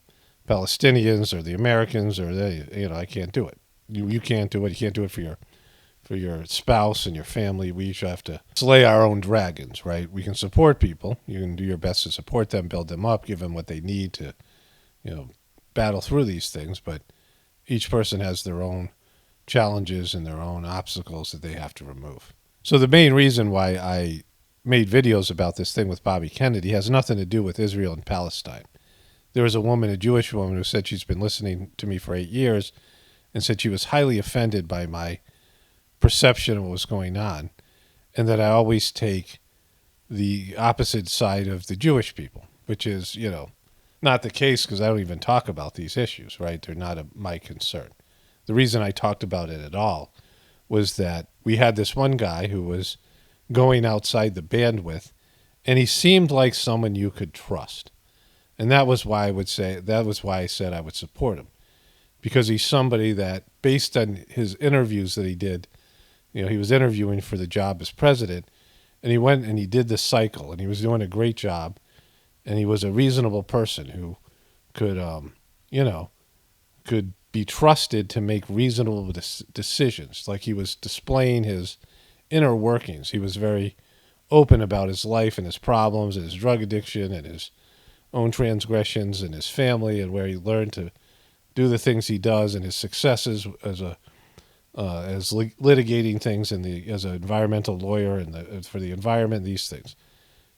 Palestinians or the Americans or I can't do it. You can't do it. You can't do it for your spouse and your family. We each have to slay our own dragons, right? We can support people. You can do your best to support them, build them up, give them what they need to, battle through these things. But each person has their own challenges and their own obstacles that they have to remove. So the main reason why I made videos about this thing with Bobby Kennedy has nothing to do with Israel and Palestine. There was a woman, a Jewish woman, who said she's been listening to me for 8 years and said she was highly offended by my perception of what was going on, and that I always take the opposite side of the Jewish people, which is, not the case because I don't even talk about these issues, right? They're not my concern. The reason I talked about it at all was that we had this one guy who was going outside the bandwidth, and he seemed like someone you could trust. And that was why I said I would support him, because he's somebody that, based on his interviews that he did, he was interviewing for the job as president, and he went and he did the cycle, and he was doing a great job, and he was a reasonable person who could, could be trusted to make reasonable decisions. Like he was displaying his inner workings. He was very open about his life and his problems and his drug addiction and his own transgressions and his family and where he learned to do the things he does and his successes as litigating things as an environmental lawyer and for the environment, these things.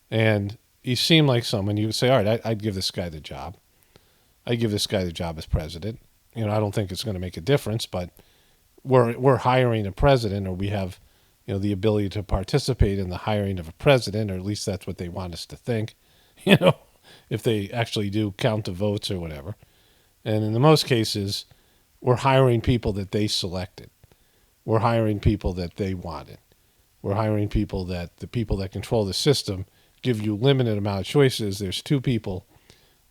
And he seemed like someone you would say, all right, I'd give this guy the job. I'd give this guy the job as president. I don't think it's going to make a difference, but we're hiring a president, or we have, the ability to participate in the hiring of a president, or at least that's what they want us to think, if they actually do count the votes or whatever. And in the most cases, we're hiring people that they selected. We're hiring people that they wanted. We're hiring people that the people that control the system give you limited amount of choices. There's two people,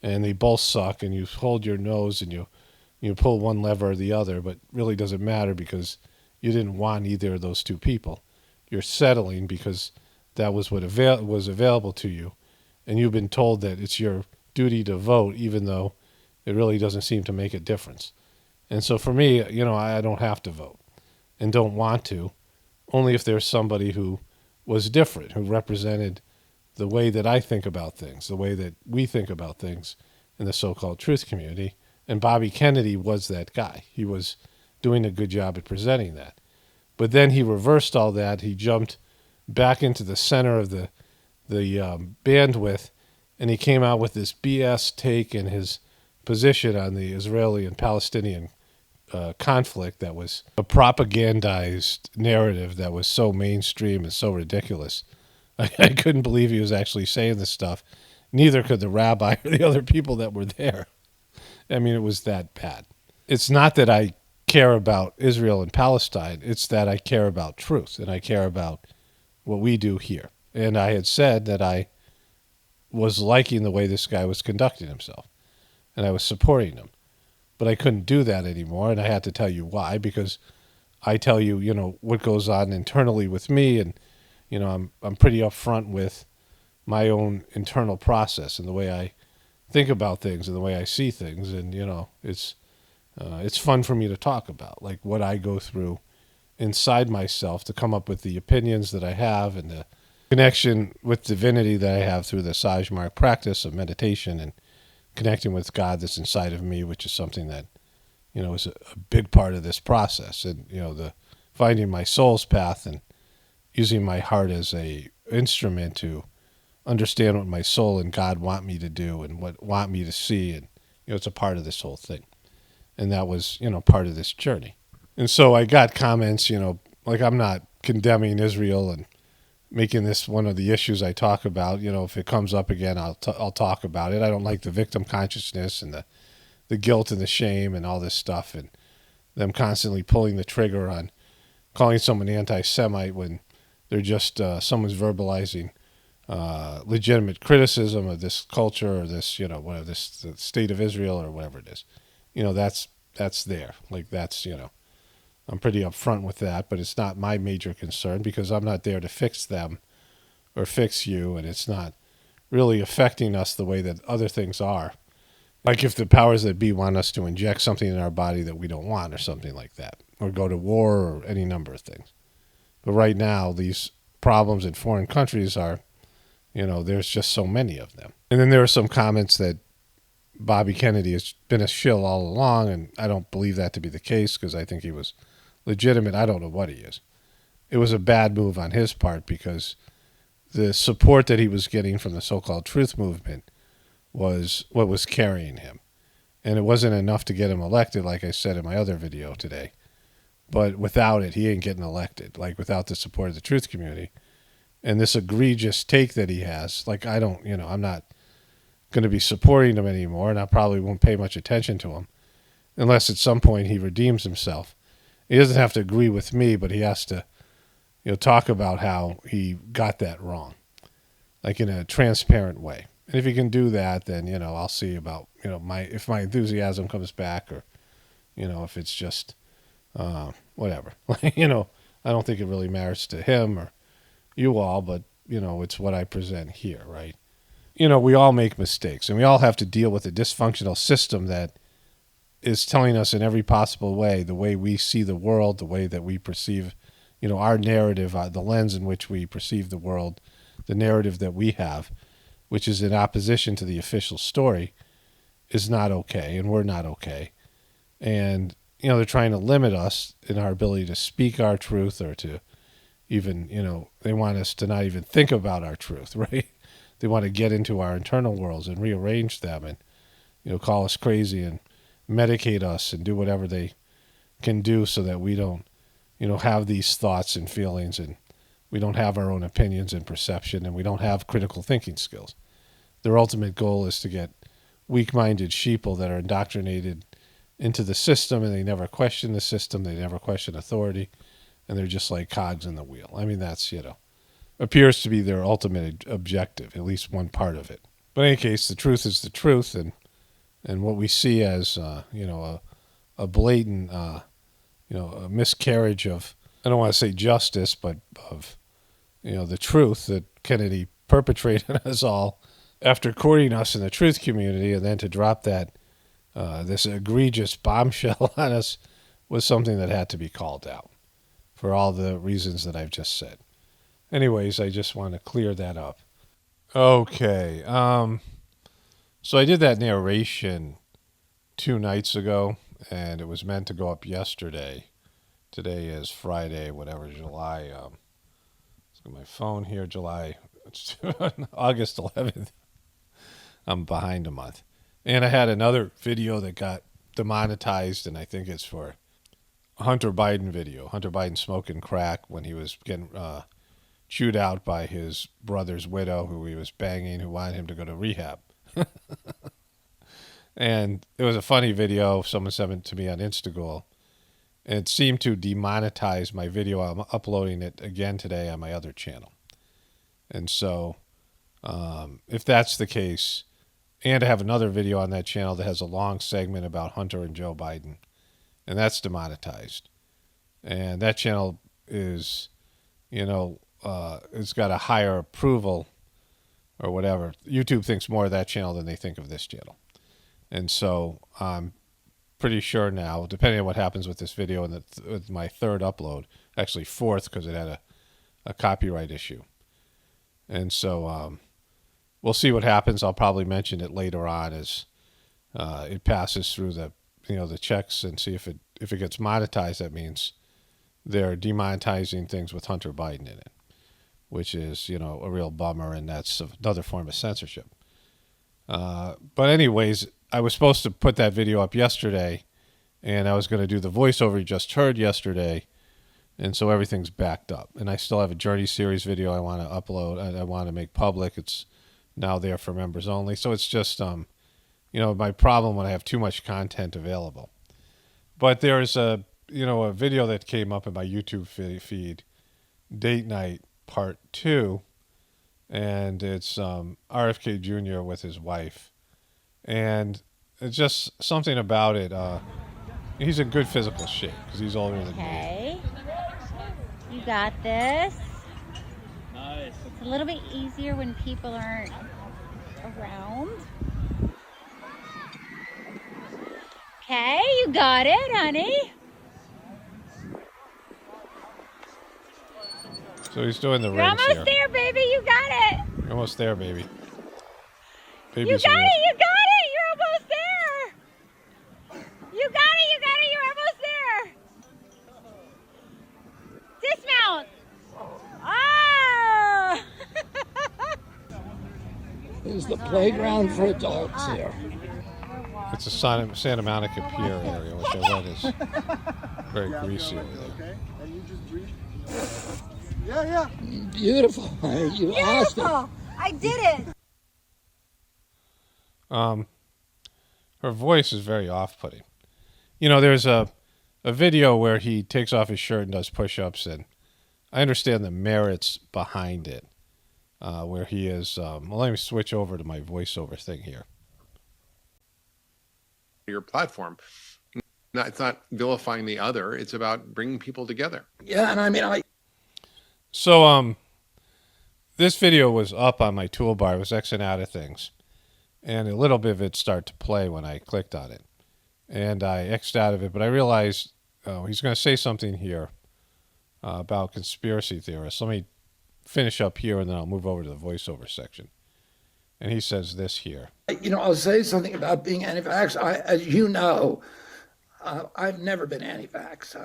and they both suck, and you hold your nose and you pull one lever or the other, but really doesn't matter because you didn't want either of those two people. You're settling because that was what was available to you, and you've been told that it's your duty to vote, even though it really doesn't seem to make a difference. And so for me, I don't have to vote and don't want to, only if there's somebody who was different, who represented the way that I think about things, the way that we think about things in the so-called truth community. And Bobby Kennedy was that guy. He was doing a good job at presenting that. But then he reversed all that. He jumped back into the center of the bandwidth, and he came out with this BS take in his position on the Israeli and Palestinian conflict that was a propagandized narrative that was so mainstream and so ridiculous. I couldn't believe he was actually saying this stuff. Neither could the rabbi or the other people that were there. I mean, it was that bad. It's not that I care about Israel and Palestine. It's that I care about truth, and I care about what we do here. And I had said that I was liking the way this guy was conducting himself, and I was supporting him. But I couldn't do that anymore, and I had to tell you why, because I tell you, what goes on internally with me, and, I'm pretty upfront with my own internal process and the way I think about things and the way I see things, and, it's fun for me to talk about, like what I go through inside myself to come up with the opinions that I have and the connection with divinity that I have through the Sajmark practice of meditation and connecting with God that's inside of me, which is something that, is a big part of this process. And, the finding my soul's path and using my heart as a instrument to understand what my soul and God want me to do and what want me to see. And, it's a part of this whole thing. And that was, part of this journey. And so I got comments, like I'm not condemning Israel and making this one of the issues I talk about. If it comes up again, I'll talk about it. I don't like the victim consciousness and the guilt and the shame and all this stuff, and them constantly pulling the trigger on calling someone anti-Semite when they're just someone's verbalizing legitimate criticism of this culture or this, whatever, this the state of Israel or whatever it is. That's there. Like that's, I'm pretty upfront with that, but it's not my major concern because I'm not there to fix them or fix you, and it's not really affecting us the way that other things are. Like if the powers that be want us to inject something in our body that we don't want or something like that, or go to war or any number of things. But right now, these problems in foreign countries are, there's just so many of them. And then there are some comments that Bobby Kennedy has been a shill all along, and I don't believe that to be the case because I think he was legitimate. I don't know what he is. It was a bad move on his part because the support that he was getting from the so-called truth movement was what was carrying him. And it wasn't enough to get him elected, like I said in my other video today. But without it, he ain't getting elected, like without the support of the truth community. And this egregious take that he has, like I'm not going to be supporting him anymore, and I probably won't pay much attention to him unless at some point he redeems himself. He doesn't have to agree with me, but he has to, talk about how he got that wrong, like in a transparent way. And if he can do that, then, I'll see about, if my enthusiasm comes back or, if it's just, whatever. I don't think it really matters to him or you all, but, it's what I present here, right? We all make mistakes, and we all have to deal with a dysfunctional system that is telling us in every possible way, the way we see the world, the way that we perceive, our narrative, the lens in which we perceive the world, the narrative that we have, which is in opposition to the official story, is not okay, and we're not okay. And, they're trying to limit us in our ability to speak our truth or to even, they want us to not even think about our truth, right? They want to get into our internal worlds and rearrange them and, call us crazy and medicate us and do whatever they can do so that we don't, have these thoughts and feelings, and we don't have our own opinions and perception, and we don't have critical thinking skills. Their ultimate goal is to get weak-minded sheeple that are indoctrinated into the system, and they never question the system, they never question authority, and they're just like cogs in the wheel. I mean, that's, appears to be their ultimate objective, at least one part of it. But in any case, the truth is the truth, and what we see as, a blatant, a miscarriage of, I don't want to say justice, but of, the truth that Kennedy perpetrated on us all after courting us in the truth community, and then to drop that this egregious bombshell on us was something that had to be called out for all the reasons that I've just said. Anyways, I just want to clear that up. Okay. So I did that narration 2 nights ago, and it was meant to go up yesterday. Today is Friday, whatever, July. Let's get my phone here. July, August 11th. I'm behind a month. And I had another video that got demonetized, and I think it's for Hunter Biden video. Hunter Biden smoking crack when he was getting chewed out by his brother's widow, who he was banging, who wanted him to go to rehab. And it was a funny video. Someone sent it to me on Instagram. And it seemed to demonetize my video. I'm uploading it again today on my other channel. And so, if that's the case, and I have another video on that channel that has a long segment about Hunter and Joe Biden, and that's demonetized. And that channel is, it's got a higher approval or whatever. YouTube thinks more of that channel than they think of this channel. And so I'm pretty sure now, depending on what happens with this video and with my third upload, actually fourth because it had a copyright issue. And so we'll see what happens. I'll probably mention it later on as it passes through the checks and see if it gets monetized. That means they're demonetizing things with Hunter Biden in it, which is a real bummer, and that's another form of censorship. But anyways, I was supposed to put that video up yesterday, and I was going to do the voiceover you just heard yesterday, and so everything's backed up. And I still have a Journey series video I want to upload, and I want to make public. It's now there for members only. So it's just, my problem when I have too much content available. But there's a video that came up in my YouTube feed, Date Night Part 2, and it's RFK Jr. with his wife. And it's just something about it. He's in good physical shape because he's older than me. Okay. You got this. Nice. It's a little bit easier when people aren't around. Okay, you got it, honey. So he's doing the You're rings almost there, baby. You got it. You're almost there, baby. You got it. You got it. You're almost there. You got it. You got it. You're almost there. Dismount. Oh. Is the playground for adults here? It's a Santa Monica Pier area, which I read is very greasy over there. And you just breathe. Yeah. Beautiful. You asked it. I did it. Her voice is very off-putting. There's a video where he takes off his shirt and does push-ups, and I understand the merits behind it, where he is. Let me switch over to my voiceover thing here. Your platform. It's not vilifying the other. It's about bringing people together. Yeah, and I mean, So, this video was up on my toolbar. It was Xing out of things. And a little bit of it started to play when I clicked on it. And I X'd out of it, but I realized he's going to say something here about conspiracy theorists. Let me finish up here, and then I'll move over to the voiceover section. And he says this here. I'll say something about being anti-vax. As you know, I've never been anti-vax.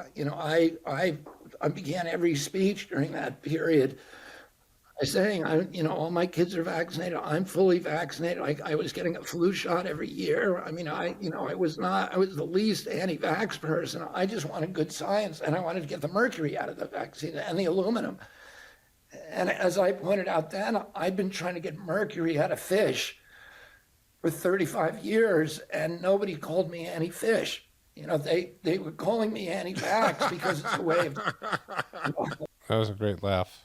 I began every speech during that period by saying, all my kids are vaccinated. I'm fully vaccinated. I was getting a flu shot every year. I mean, I was the least anti-vax person. I just wanted good science, and I wanted to get the mercury out of the vaccine and the aluminum. And as I pointed out then, I've been trying to get mercury out of fish for 35 years, and nobody called me anti-fish. They were calling me anti-vax because it's a way of... That was a great laugh.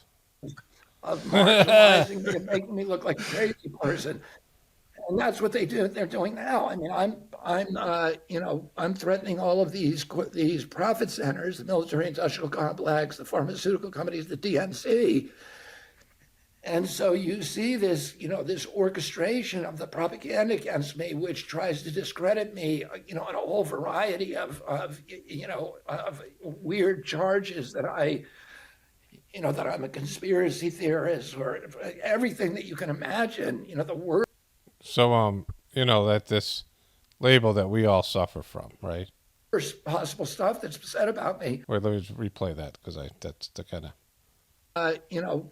Of marginalizing me and making me look like a crazy person. And that's what they're doing now. I mean, I'm threatening all of these profit centers, the military industrial complex, the pharmaceutical companies, the DNC. And so you see this, this orchestration of the propaganda against me, which tries to discredit me, on a whole variety of weird charges that that I'm a conspiracy theorist or everything that you can imagine, the worst. So, that this label that we all suffer from, right? Worst possible stuff that's said about me. Wait, let me just replay that because that's the kind of.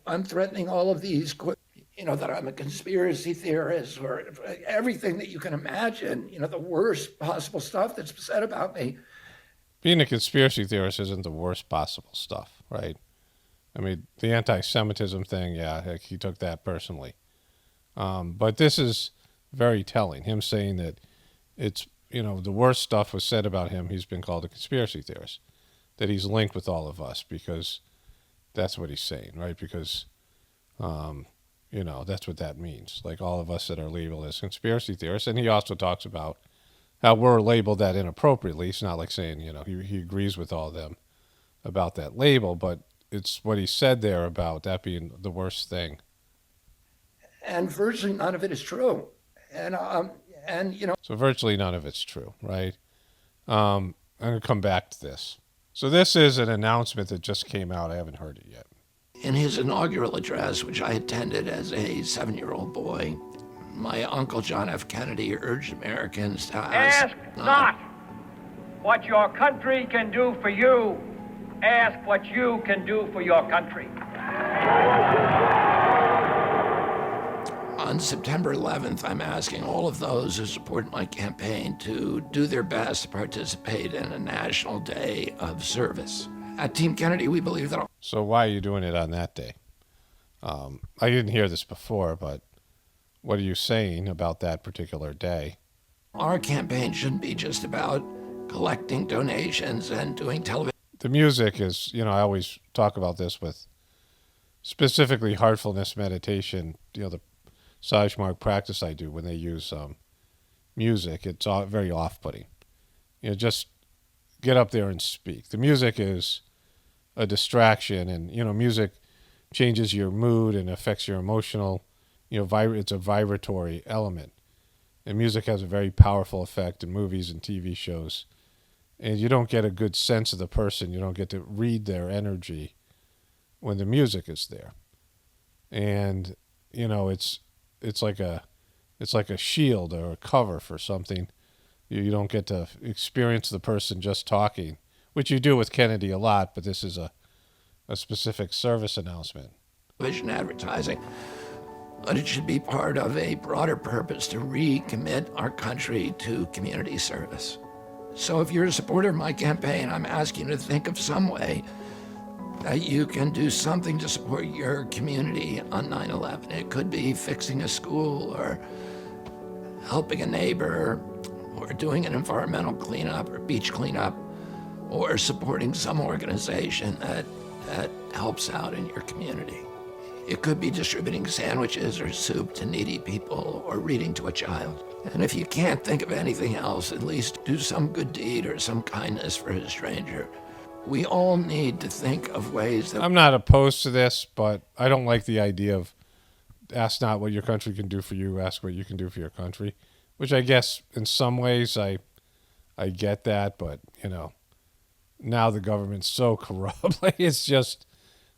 I'm threatening all of these, that I'm a conspiracy theorist or everything that you can imagine, the worst possible stuff that's said about me. Being a conspiracy theorist isn't the worst possible stuff, right? I mean, the anti-Semitism thing, yeah, like he took that personally. But this is very telling. Him saying that it's, the worst stuff was said about him. He's been called a conspiracy theorist, that he's linked with all of us because that's what he's saying, right? Because, that's what that means. Like all of us that are labeled as conspiracy theorists. And he also talks about how we're labeled that inappropriately. It's not like saying, he agrees with all of them about that label, but it's what he said there about that being the worst thing. And virtually none of it is true. So virtually none of it's true, right? I'm going to come back to this. So this is an announcement that just came out. I haven't heard it yet. In his inaugural address, which I attended as a 7-year-old boy, my Uncle John F. Kennedy urged Americans to ask not what your country can do for you. Ask what you can do for your country. On September 11th, I'm asking all of those who support my campaign to do their best to participate in a national day of service. At Team Kennedy, we believe that... So why are you doing it on that day? I didn't hear this before, but what are you saying about that particular day? Our campaign shouldn't be just about collecting donations and doing television. The music is, I always talk about this with specifically heartfulness meditation, the Sajmark practice I do when they use music. It's all very off-putting. Just get up there and speak. The music is a distraction, and music changes your mood and affects your emotional. It's a vibratory element, and music has a very powerful effect in movies and TV shows. And you don't get a good sense of the person. You don't get to read their energy when the music is there, and it's like a shield or a cover for something. You don't get to experience the person just talking, which you do with Kennedy a lot, but this is a specific service announcement. Television advertising, but it should be part of a broader purpose to recommit our country to community service. So if you're a supporter of my campaign, I'm asking you to think of some way that you can do something to support your community on 9/11. It could be fixing a school or helping a neighbor or doing an environmental cleanup or beach cleanup or supporting some organization that helps out in your community. It could be distributing sandwiches or soup to needy people or reading to a child. And if you can't think of anything else, at least do some good deed or some kindness for a stranger. We all need to think of ways that... I'm not opposed to this, but I don't like the idea of ask not what your country can do for you, ask what you can do for your country, which I guess in some ways I get that, but, now the government's so corrupt. Like it's just,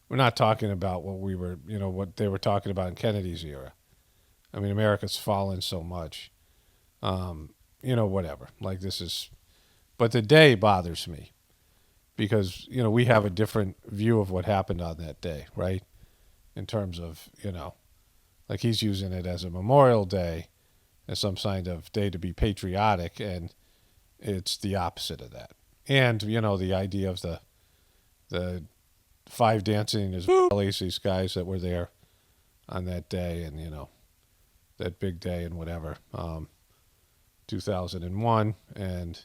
we're not talking about what we were, what they were talking about in Kennedy's era. I mean, America's fallen so much. Whatever. Like this is, but the day bothers me because, we have a different view of what happened on that day, right? In terms of, like he's using it as a Memorial Day, as some kind of day to be patriotic, and it's the opposite of that. And, the idea of the five dancing is these guys that were there on that day and, that big day and whatever, 2001, and,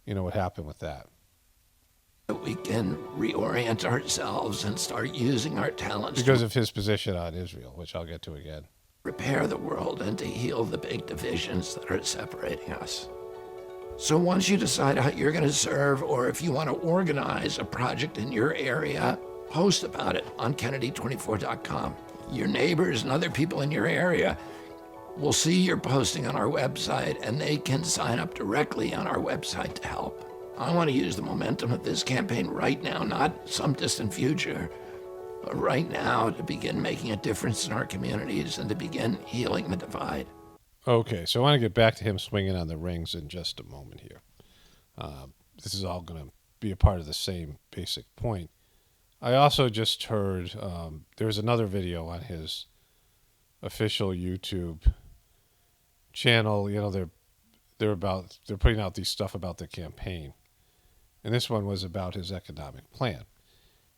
what happened with that. We can reorient ourselves and start using our talents. Because of his position on Israel, which I'll get to again. Repair the world and to heal the big divisions that are separating us. So once you decide how you're going to serve, or if you want to organize a project in your area, post about it on Kennedy24.com. your neighbors and other people in your area will see your posting on our website, and they can sign up directly on our website to help. I want to use the momentum of this campaign right now, not some distant future, but right now, to begin making a difference in our communities and to begin healing the divide. Okay, so I want to get back to him swinging on the rings in just a moment here. This is all going to be a part of the same basic point. I also just heard there's another video on his official YouTube channel. You know, they're putting out these stuff about the campaign, and this one was about his economic plan,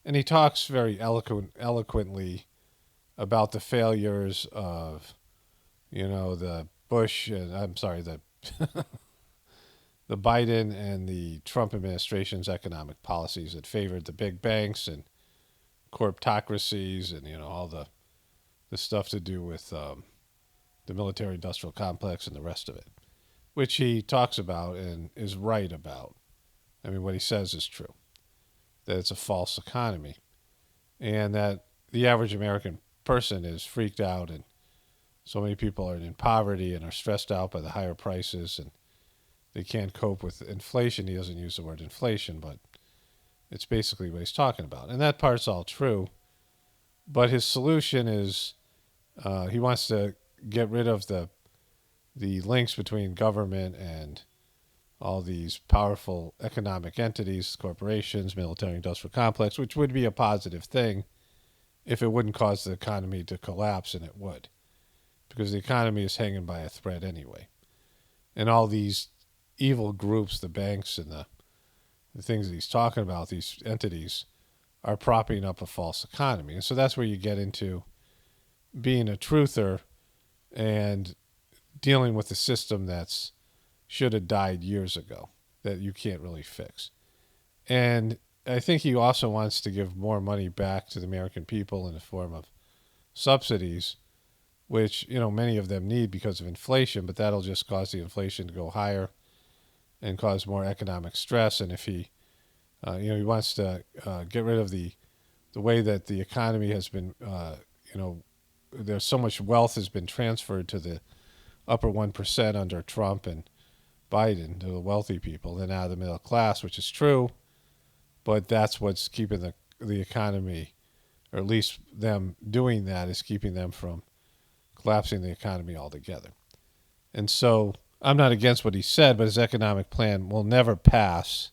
and he talks very eloquently about the failures of, you know, the the Biden and the Trump administration's economic policies that favored the big banks and corporatocracies and, you know, all the stuff to do with the military-industrial complex and the rest of it, which he talks about and is right about. I mean, what he says is true, that it's a false economy and that the average American person is freaked out, and so many people are in poverty and are stressed out by the higher prices, and they can't cope with inflation. He doesn't use the word inflation, but it's basically what he's talking about. And that part's all true. But his solution is he wants to get rid of the links between government and all these powerful economic entities, corporations, military-industrial complex, which would be a positive thing if it wouldn't cause the economy to collapse, and it would, because the economy is hanging by a thread anyway. And all these evil groups, the banks and the things that he's talking about, these entities, are propping up a false economy. And so that's where you get into being a truther and dealing with a system that's should have died years ago, that you can't really fix. And I think he also wants to give more money back to the American people in the form of subsidies, which, you know, many of them need because of inflation, but that'll just cause the inflation to go higher and cause more economic stress. And if he, he wants to get rid of the way that the economy has been, there's so much wealth has been transferred to the upper 1% under Trump and Biden, to the wealthy people, and out of the middle class, which is true, but that's what's keeping the economy, or at least them doing that, is keeping them from collapsing the economy altogether. And so I'm not against what he said, but his economic plan will never pass,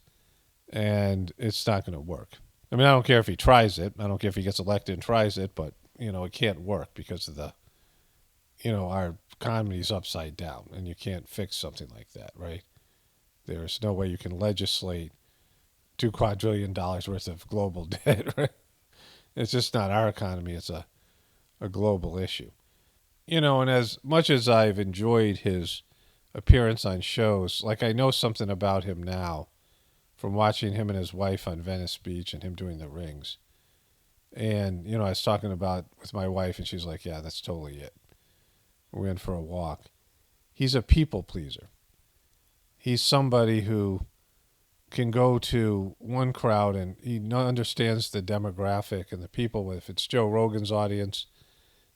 and it's not going to work. I mean, I don't care if he tries it. I don't care if he gets elected and tries it, but, you know, it can't work because of the, you know, our economy's upside down, and you can't fix something like that, right? There's no way you can legislate $2 quadrillion worth of global debt, right? It's just not our economy. It's a global issue. You know, and as much as I've enjoyed his appearance on shows, like I know something about him now from watching him and his wife on Venice Beach and him doing the rings. And, you know, I was talking about with my wife, and she's like, yeah, that's totally it. We went for a walk. He's a people pleaser. He's somebody who can go to one crowd and he understands the demographic and the people. If it's Joe Rogan's audience,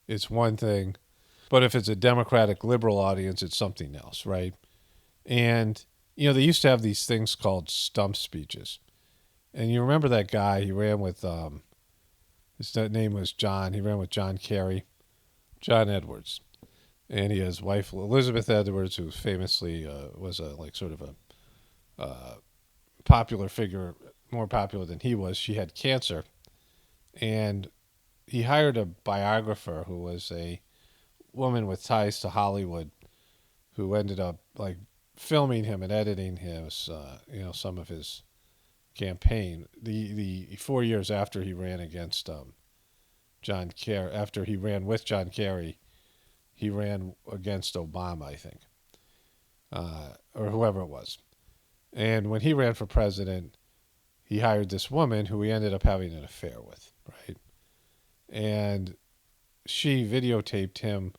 it's one thing. But if it's a Democratic liberal audience, it's something else, right? And, you know, they used to have these things called stump speeches. And you remember that guy, he ran with, his name was John. He ran with John Kerry, John Edwards. And he has wife Elizabeth Edwards, who famously was a sort of a popular figure, more popular than he was. She had cancer, and he hired a biographer who was a woman with ties to Hollywood, who ended up filming him and editing his, some of his campaign. The 4 years after he ran against John Kerry, after he ran with John Kerry. He ran against Obama, I think, or whoever it was. And when he ran for president, he hired this woman who he ended up having an affair with, right? And she videotaped him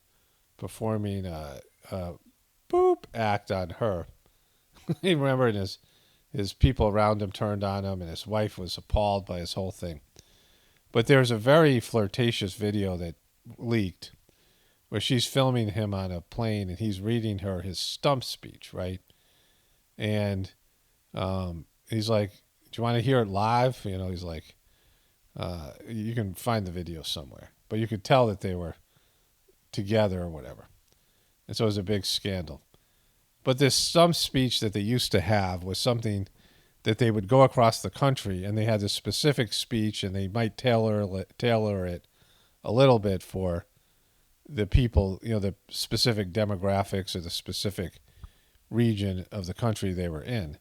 performing a boop act on her. He remembered his people around him turned on him, and his wife was appalled by his whole thing. But there's a very flirtatious video that leaked where she's filming him on a plane and he's reading her his stump speech, right? And he's like, "Do you want to hear it live?" He's like, "You can find the video somewhere," but you could tell that they were together or whatever, and so it was a big scandal. But this stump speech that they used to have was something that they would go across the country, and they had this specific speech, and they might tailor it a little bit for the people, the specific demographics or the specific region of the country they were in.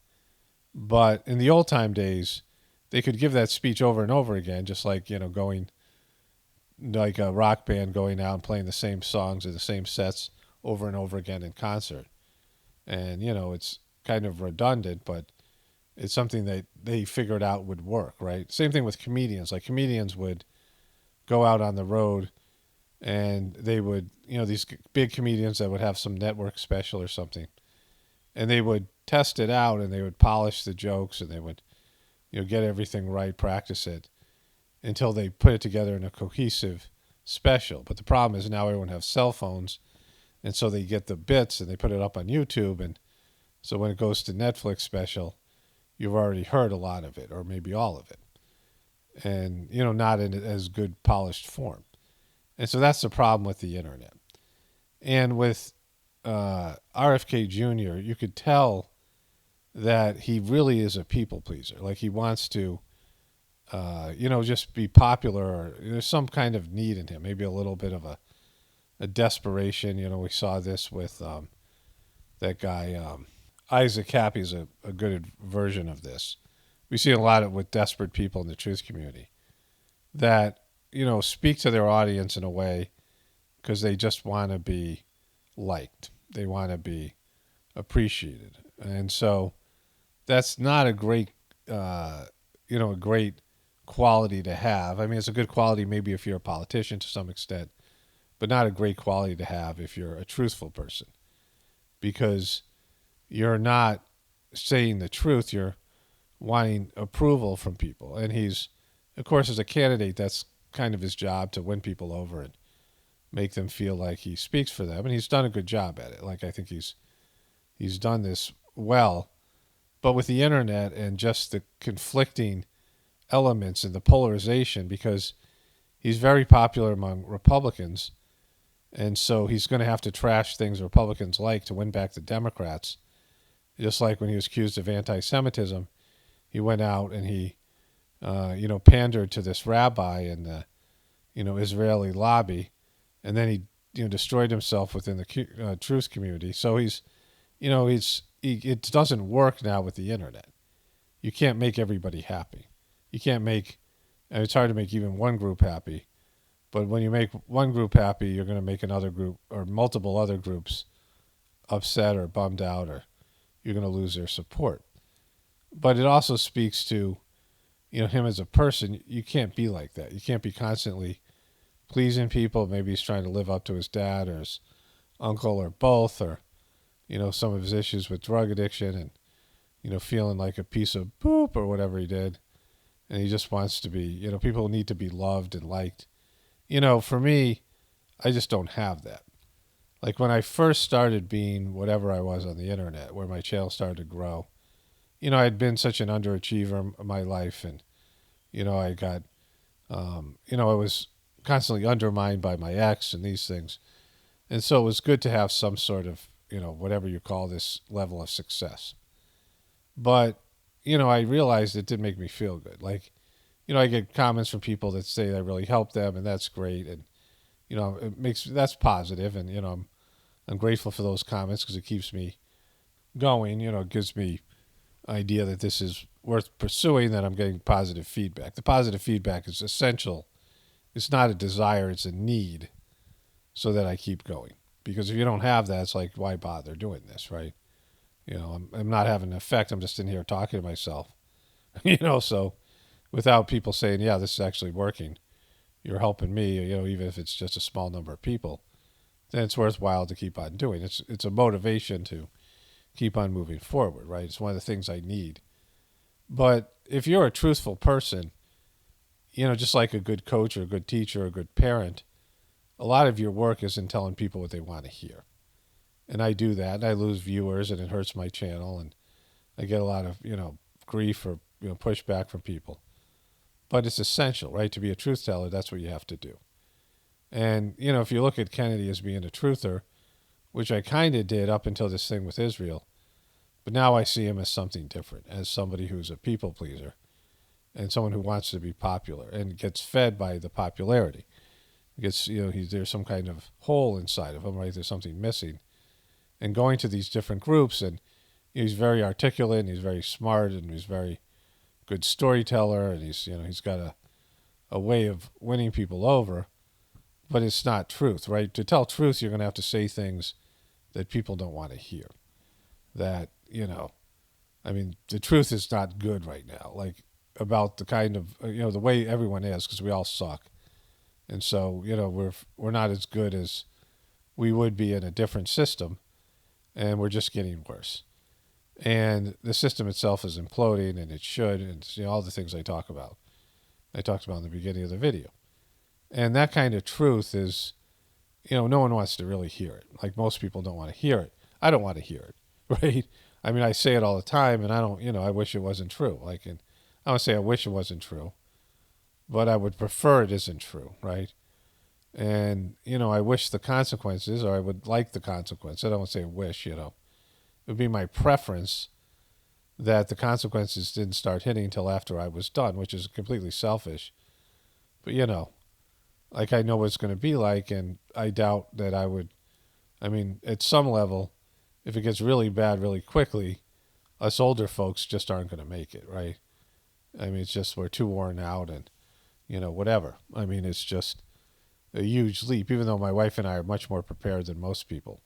But in the old time days, they could give that speech over and over again, just like, going like a rock band going out and playing the same songs or the same sets over and over again in concert. And, it's kind of redundant, but it's something that they figured out would work, right? Same thing with comedians. Like comedians would go out on the road and they would, these big comedians that would have some network special or something, and they would test it out and they would polish the jokes and they would, get everything right, practice it until they put it together in a cohesive special. But the problem is now everyone has cell phones, and so they get the bits and they put it up on YouTube, and so when it goes to Netflix special, you've already heard a lot of it or maybe all of it, and not in as good polished form. And so that's the problem with the internet. And with RFK Jr., you could tell that he really is a people pleaser. Like he wants to, just be popular. Or there's some kind of need in him, maybe a little bit of a desperation. We saw this with that guy, Isaac Happy is a good version of this. We see a lot of with desperate people in the truth community that, speak to their audience in a way because they just want to be liked. They want to be appreciated. And so that's not a great, a great quality to have. I mean, it's a good quality maybe if you're a politician to some extent, but not a great quality to have if you're a truthful person, because you're not saying the truth. You're wanting approval from people. And he's, of course, as a candidate, that's kind of his job to win people over and make them feel like he speaks for them. And he's done a good job at it. Like, I think he's done this well. But with the internet and just the conflicting elements and the polarization, because he's very popular among Republicans, and so he's going to have to trash things Republicans like to win back the Democrats. Just like when he was accused of anti-Semitism, he went out and he, pandered to this rabbi in the, Israeli lobby, and then he, destroyed himself within the truth community. So he's, it doesn't work now with the internet. You can't make everybody happy. You can't make, and it's hard to make even one group happy. But when you make one group happy, you're going to make another group or multiple other groups upset or bummed out, or you're going to lose their support. But it also speaks to, him as a person. You can't be like that. You can't be constantly pleasing people. Maybe he's trying to live up to his dad or his uncle or both, or, some of his issues with drug addiction and, feeling like a piece of poop or whatever he did. And he just wants to be, people need to be loved and liked. For me, I just don't have that. Like when I first started being whatever I was on the internet, where my channel started to grow, I'd been such an underachiever in my life, and, I got, I was constantly undermined by my ex and these things. And so it was good to have some sort of, whatever you call this level of success. But, I realized it didn't make me feel good. Like, I get comments from people that say I really helped them, and that's great. And, that's positive. And, I'm grateful for those comments because it keeps me going. It gives me idea that this is worth pursuing, that I'm getting positive feedback. The positive feedback is essential. It's not a desire, it's a need, so that I keep going. Because if you don't have that, it's like, why bother doing this, right? I'm not having an effect. I'm just in here talking to myself. So without people saying, yeah, this is actually working, you're helping me, even if it's just a small number of people, then it's worthwhile to keep on doing. It's a motivation to keep on moving forward, right? It's one of the things I need. But if you're a truthful person, just like a good coach or a good teacher or a good parent, a lot of your work is in telling people what they want to hear. And I do that, and I lose viewers, and it hurts my channel, and I get a lot of, grief or, pushback from people. But it's essential, right? To be a truth teller, that's what you have to do. And, if you look at Kennedy as being a truther, which I kind of did up until this thing with Israel, but now I see him as something different, as somebody who's a people pleaser and someone who wants to be popular and gets fed by the popularity. Gets, there's some kind of hole inside of him, right? There's something missing. And going to these different groups, and he's very articulate, and he's very smart, and he's very good storyteller, and he's got a way of winning people over, but it's not truth, right? To tell truth, you're going to have to say things that people don't want to hear. That, the truth is not good right now, like about the kind of, the way everyone is, because we all suck. And so, we're not as good as we would be in a different system, and we're just getting worse. And the system itself is imploding, and it should, and all the things I talked about in the beginning of the video. And that kind of truth is, no one wants to really hear it. Like, most people don't want to hear it. I don't want to hear it, right? I mean, I say it all the time, and I don't, I wish it wasn't true. Like, and I don't say I wish it wasn't true, but I would prefer it isn't true, right? And, I wish the consequences, or I would like the consequence. I don't say wish, It would be my preference that the consequences didn't start hitting until after I was done, which is completely selfish. But, like, I know what it's going to be like, and I doubt that I would, at some level, if it gets really bad really quickly, us older folks just aren't going to make it, right? It's just we're too worn out and, whatever. It's just a huge leap. Even though my wife and I are much more prepared than most people,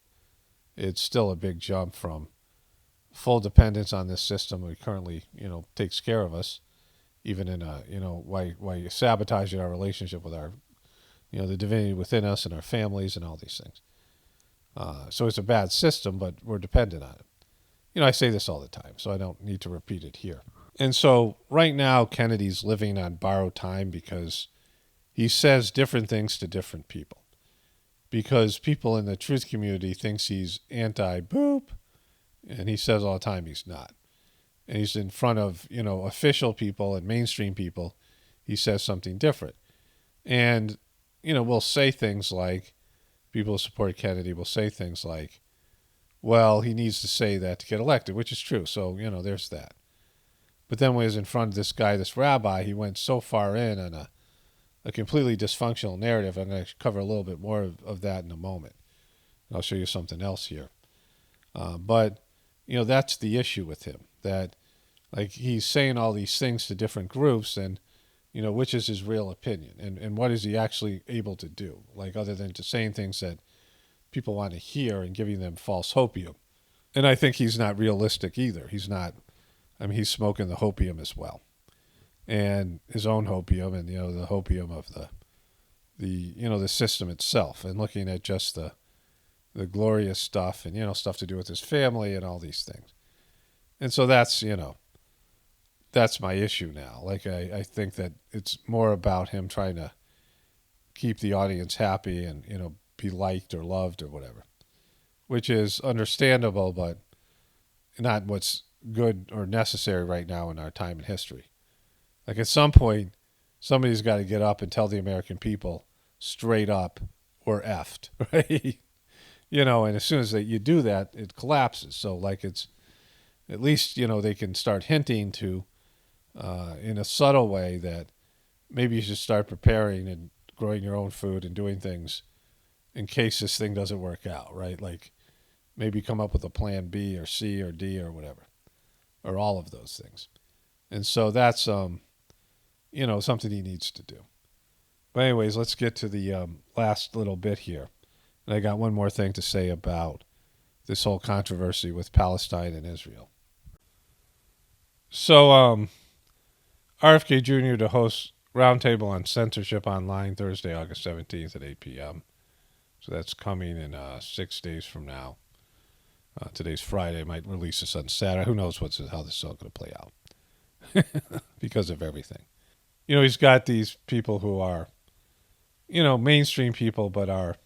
it's still a big jump from full dependence on this system that currently, takes care of us, even in a, why sabotaging our relationship with our, the divinity within us and our families and all these things. So it's a bad system, but we're dependent on it. I say this all the time, so I don't need to repeat it here. And so right now, Kennedy's living on borrowed time because he says different things to different people. Because people in the truth community thinks he's anti-boop, and he says all the time he's not. And he's in front of, official people and mainstream people. He says something different. And, we'll say things like, people who support Kennedy will say things like, well, he needs to say that to get elected, which is true. So, there's that. But then when he was in front of this guy, this rabbi, he went so far in on a completely dysfunctional narrative. I'm going to cover a little bit more of that in a moment. I'll show you something else here. But, that's the issue with him, that like he's saying all these things to different groups, and, which is his real opinion, and what is he actually able to do, like other than to saying things that people want to hear and giving them false hopium. And I think he's not realistic either. He's not, he's smoking the hopium as well. And his own hopium, and, the hopium of the system itself, and looking at just the glorious stuff and, stuff to do with his family and all these things. And so that's, that's my issue now. Like, I think that it's more about him trying to keep the audience happy and, be liked or loved or whatever, which is understandable, but not what's good or necessary right now in our time in history. Like, at some point, somebody's got to get up and tell the American people straight up, we're effed, right? And as soon as you do that, it collapses. So, like, it's at least, they can start hinting to, in a subtle way, that maybe you should start preparing and growing your own food and doing things in case this thing doesn't work out, right? Like, maybe come up with a plan B or C or D or whatever, or all of those things. And so that's, something he needs to do. But anyways, let's get to the last little bit here. And I got one more thing to say about this whole controversy with Palestine and Israel. So, RFK Jr. to host Roundtable on Censorship Online Thursday, August 17th at 8 p.m. So that's coming in 6 days from now. Today's Friday. I might release this on Saturday. Who knows how this is all going to play out because of everything. He's got these people who are mainstream people, but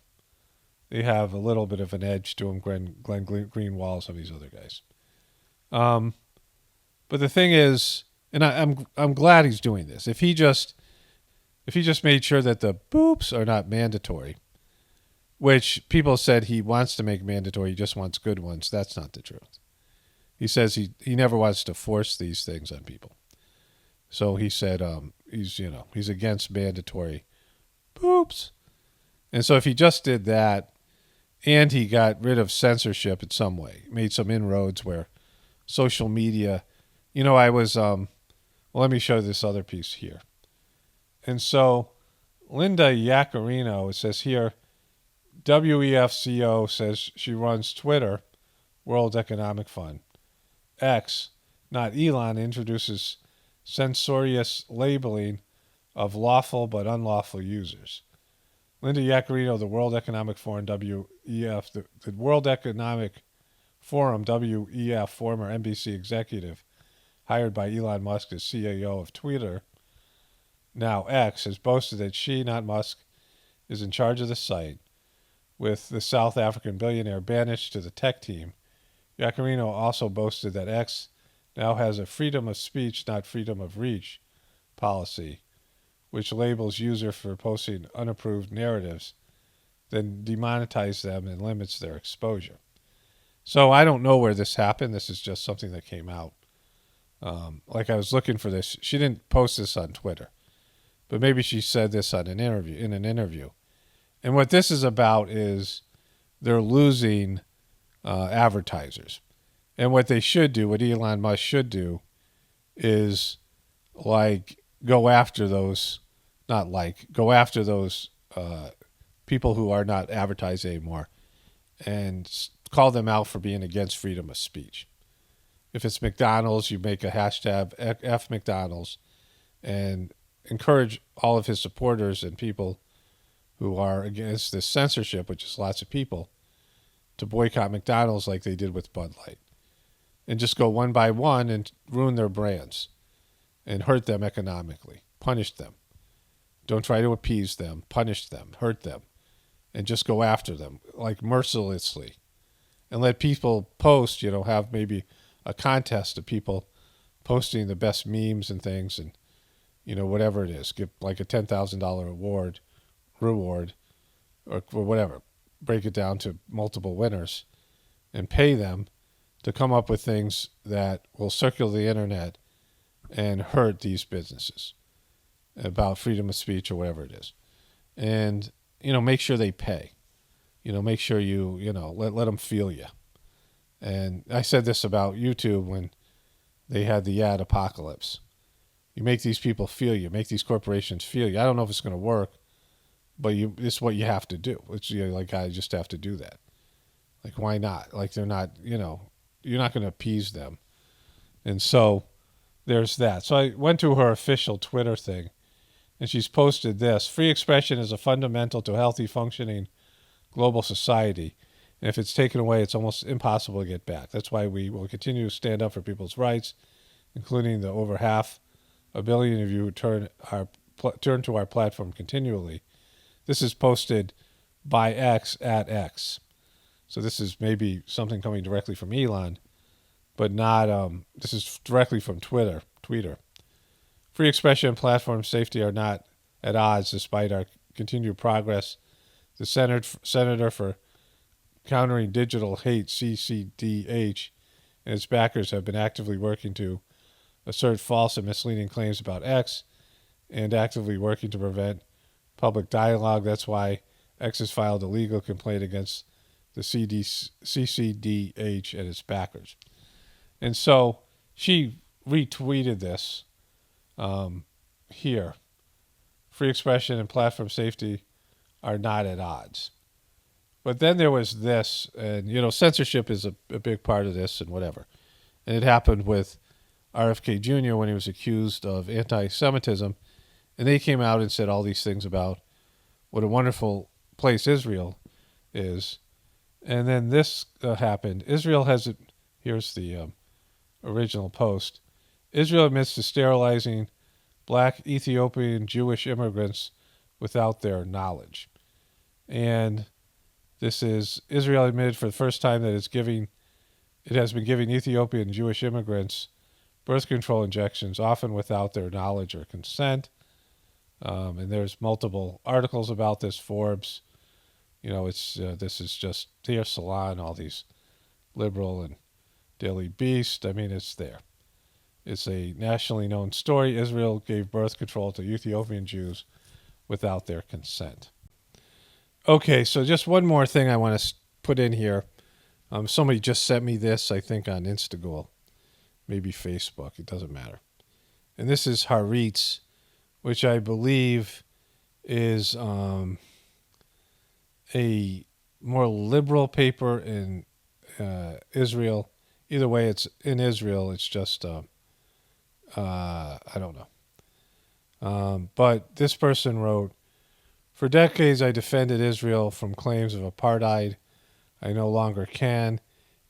they have a little bit of an edge to them. Glenn Greenwald, some of these other guys. But the thing is, and I'm glad he's doing this. If he just made sure that the boops are not mandatory, which people said he wants to make mandatory, he just wants good ones. That's not the truth. He says he never wants to force these things on people. So he said he's against mandatory boops. And so if he just did that and he got rid of censorship in some way, made some inroads where social media, I was, let me show this other piece here. And so Linda Yaccarino, it says here, WEFCO says she runs Twitter, World Economic Fund. X, not Elon, introduces censorious labeling of lawful but unlawful users. Linda Yaccarino, the World Economic Forum, WEF, the World Economic Forum, WEF, former NBC executive, hired by Elon Musk as CEO of Twitter, now X, has boasted that she, not Musk, is in charge of the site, with the South African billionaire banished to the tech team. Yaccarino also boasted that X now has a freedom of speech, not freedom of reach policy, which labels users for posting unapproved narratives, then demonetizes them and limits their exposure. So I don't know where this happened. This is just something that came out. Like I was looking for this. She didn't post this on Twitter, but maybe she said this on an interview. And what this is about is they're losing advertisers. And what they should do, what Elon Musk should do, is go after those people who are not advertising anymore and call them out for being against freedom of speech. If it's McDonald's, you make a hashtag F McDonald's and encourage all of his supporters and people who are against this censorship, which is lots of people, to boycott McDonald's like they did with Bud Light. And just go one by one and ruin their brands and hurt them economically. Punish them. Don't try to appease them. Punish them. Hurt them. And just go after them, mercilessly. And let people post, have maybe a contest of people posting the best memes and things and, whatever it is. Give a $10,000 reward or whatever. Break it down to multiple winners and pay them to come up with things that will circulate the internet and hurt these businesses about freedom of speech or whatever it is. And, make sure they pay. Make sure you let them feel you. And I said this about YouTube when they had the ad apocalypse. You make these people feel you, make these corporations feel you. I don't know if it's going to work, but it's what you have to do. It's I just have to do that. Why not? They're not, you're not going to appease them. And so there's that. So I went to her official Twitter thing, and she's posted this: free expression is a fundamental to healthy functioning global society. And if it's taken away, it's almost impossible to get back. That's why we will continue to stand up for people's rights, including the over 500 million of you who turn to our platform continually. This is posted by X at X. So this is maybe something coming directly from Elon, but not, this is directly from Twitter. Free expression and platform safety are not at odds despite our continued progress. The Senator for Countering Digital Hate, CCDH, and its backers have been actively working to assert false and misleading claims about X and actively working to prevent public dialogue. That's why X has filed a legal complaint against the CCDH and its backers. And so she retweeted this here. Free expression and platform safety are not at odds. But then there was this, and, censorship is a big part of this and whatever. And it happened with RFK Jr. when he was accused of anti-Semitism. And they came out and said all these things about what a wonderful place Israel is. And then this happened. Israel has, here's the original post. Israel admits to sterilizing black Ethiopian Jewish immigrants without their knowledge. And this is Israel admitted for the first time that it has been giving Ethiopian Jewish immigrants birth control injections, often without their knowledge or consent. And there's multiple articles about this. Forbes, this is just Dear Salon, all these liberal and Daily Beast. I mean, it's there. It's a nationally known story. Israel gave birth control to Ethiopian Jews without their consent. Okay, so just one more thing I want to put in here. Somebody just sent me this, I think, on Instagram, maybe Facebook. It doesn't matter. And this is Haaretz, which I believe is a more liberal paper in Israel. Either way, it's in Israel. It's just, I don't know. But this person wrote, "For decades, I defended Israel from claims of apartheid. I no longer can.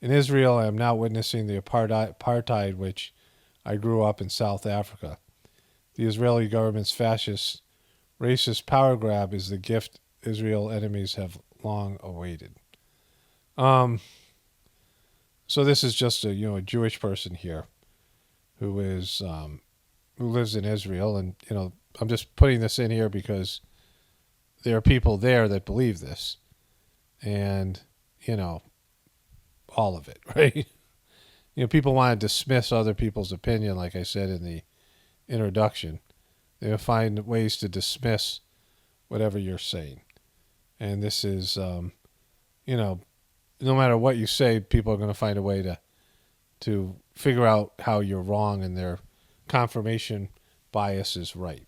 In Israel, I am now witnessing the apartheid which I grew up in South Africa. The Israeli government's fascist, racist power grab is the gift Israel enemies have long awaited." So this is just a Jewish person here who lives in Israel, and I'm just putting this in here because there are people there that believe this, and all of it, right? People want to dismiss other people's opinion, like I said in the introduction. They will find ways to dismiss whatever you're saying, and this is, no matter what you say, people are going to find a way to figure out how you're wrong, and their confirmation bias is right.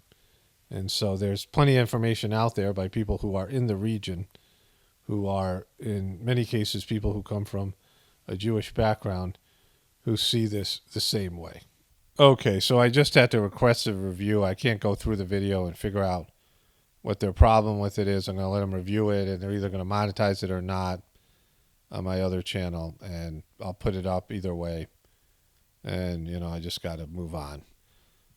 And so there's plenty of information out there by people who are in the region, who are, in many cases, people who come from a Jewish background, who see this the same way. Okay, so I just had to request a review. I can't go through the video and figure out what their problem with it is. I'm going to let them review it, and they're either going to monetize it or not on my other channel, and I'll put it up either way. And, I just got to move on.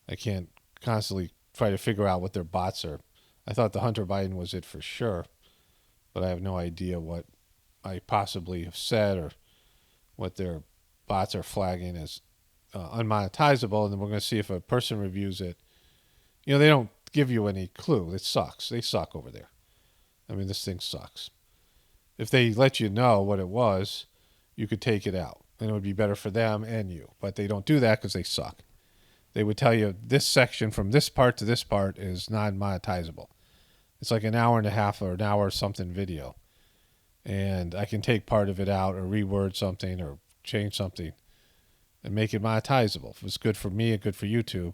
I can't constantly try to figure out what their bots are. I thought the Hunter Biden was it for sure, but I have no idea what I possibly have said or what their bots are flagging as unmonetizable. And then we're going to see if a person reviews it. They don't give you any clue. It sucks. They suck over there. I mean, this thing sucks. If they let you know what it was, you could take it out, and it would be better for them and you. But they don't do that because they suck. They would tell you this section from this part to this part is non-monetizable. It's like an hour and a half or an hour something video. And I can take part of it out or reword something or change something and make it monetizable. If it's good for me and good for YouTube,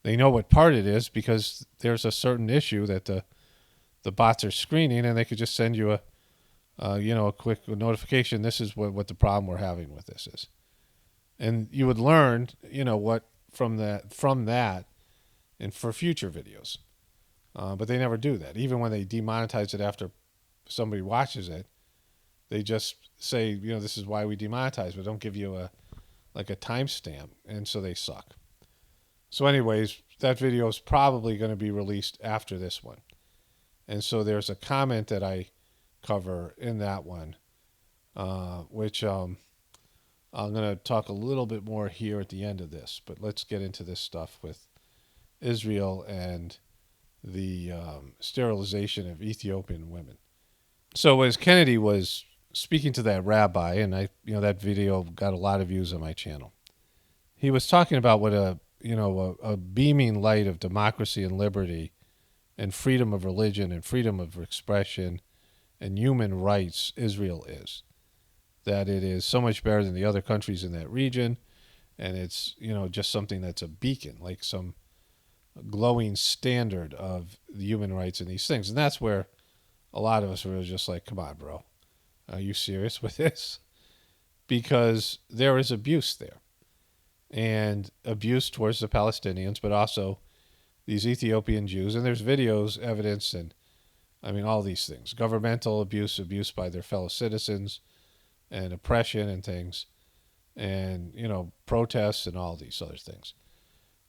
they know what part it is because there's a certain issue that the bots are screening, and they could just send you a quick notification. This is what the problem we're having with this is. And you would learn, what from that and for future videos. But they never do that. Even when they demonetize it after somebody watches it, they just say, this is why we demonetize, but don't give you a timestamp. And so they suck. So anyways, that video is probably going to be released after this one. And so there's a comment that I cover in that one, which I'm going to talk a little bit more here at the end of this, but let's get into this stuff with Israel and the sterilization of Ethiopian women. So as Kennedy was speaking to that rabbi, and that video got a lot of views on my channel, he was talking about what a beaming light of democracy and liberty and freedom of religion and freedom of expression and human rights Israel is. That it is so much better than the other countries in that region, and it's just something that's a beacon, like some glowing standard of the human rights in these things. And that's where a lot of us were just like, come on, bro, are you serious with this? Because there is abuse there, and abuse towards the Palestinians, but also these Ethiopian Jews. And there's videos, evidence, and all these things, governmental abuse by their fellow citizens, and oppression and things, and protests and all these other things.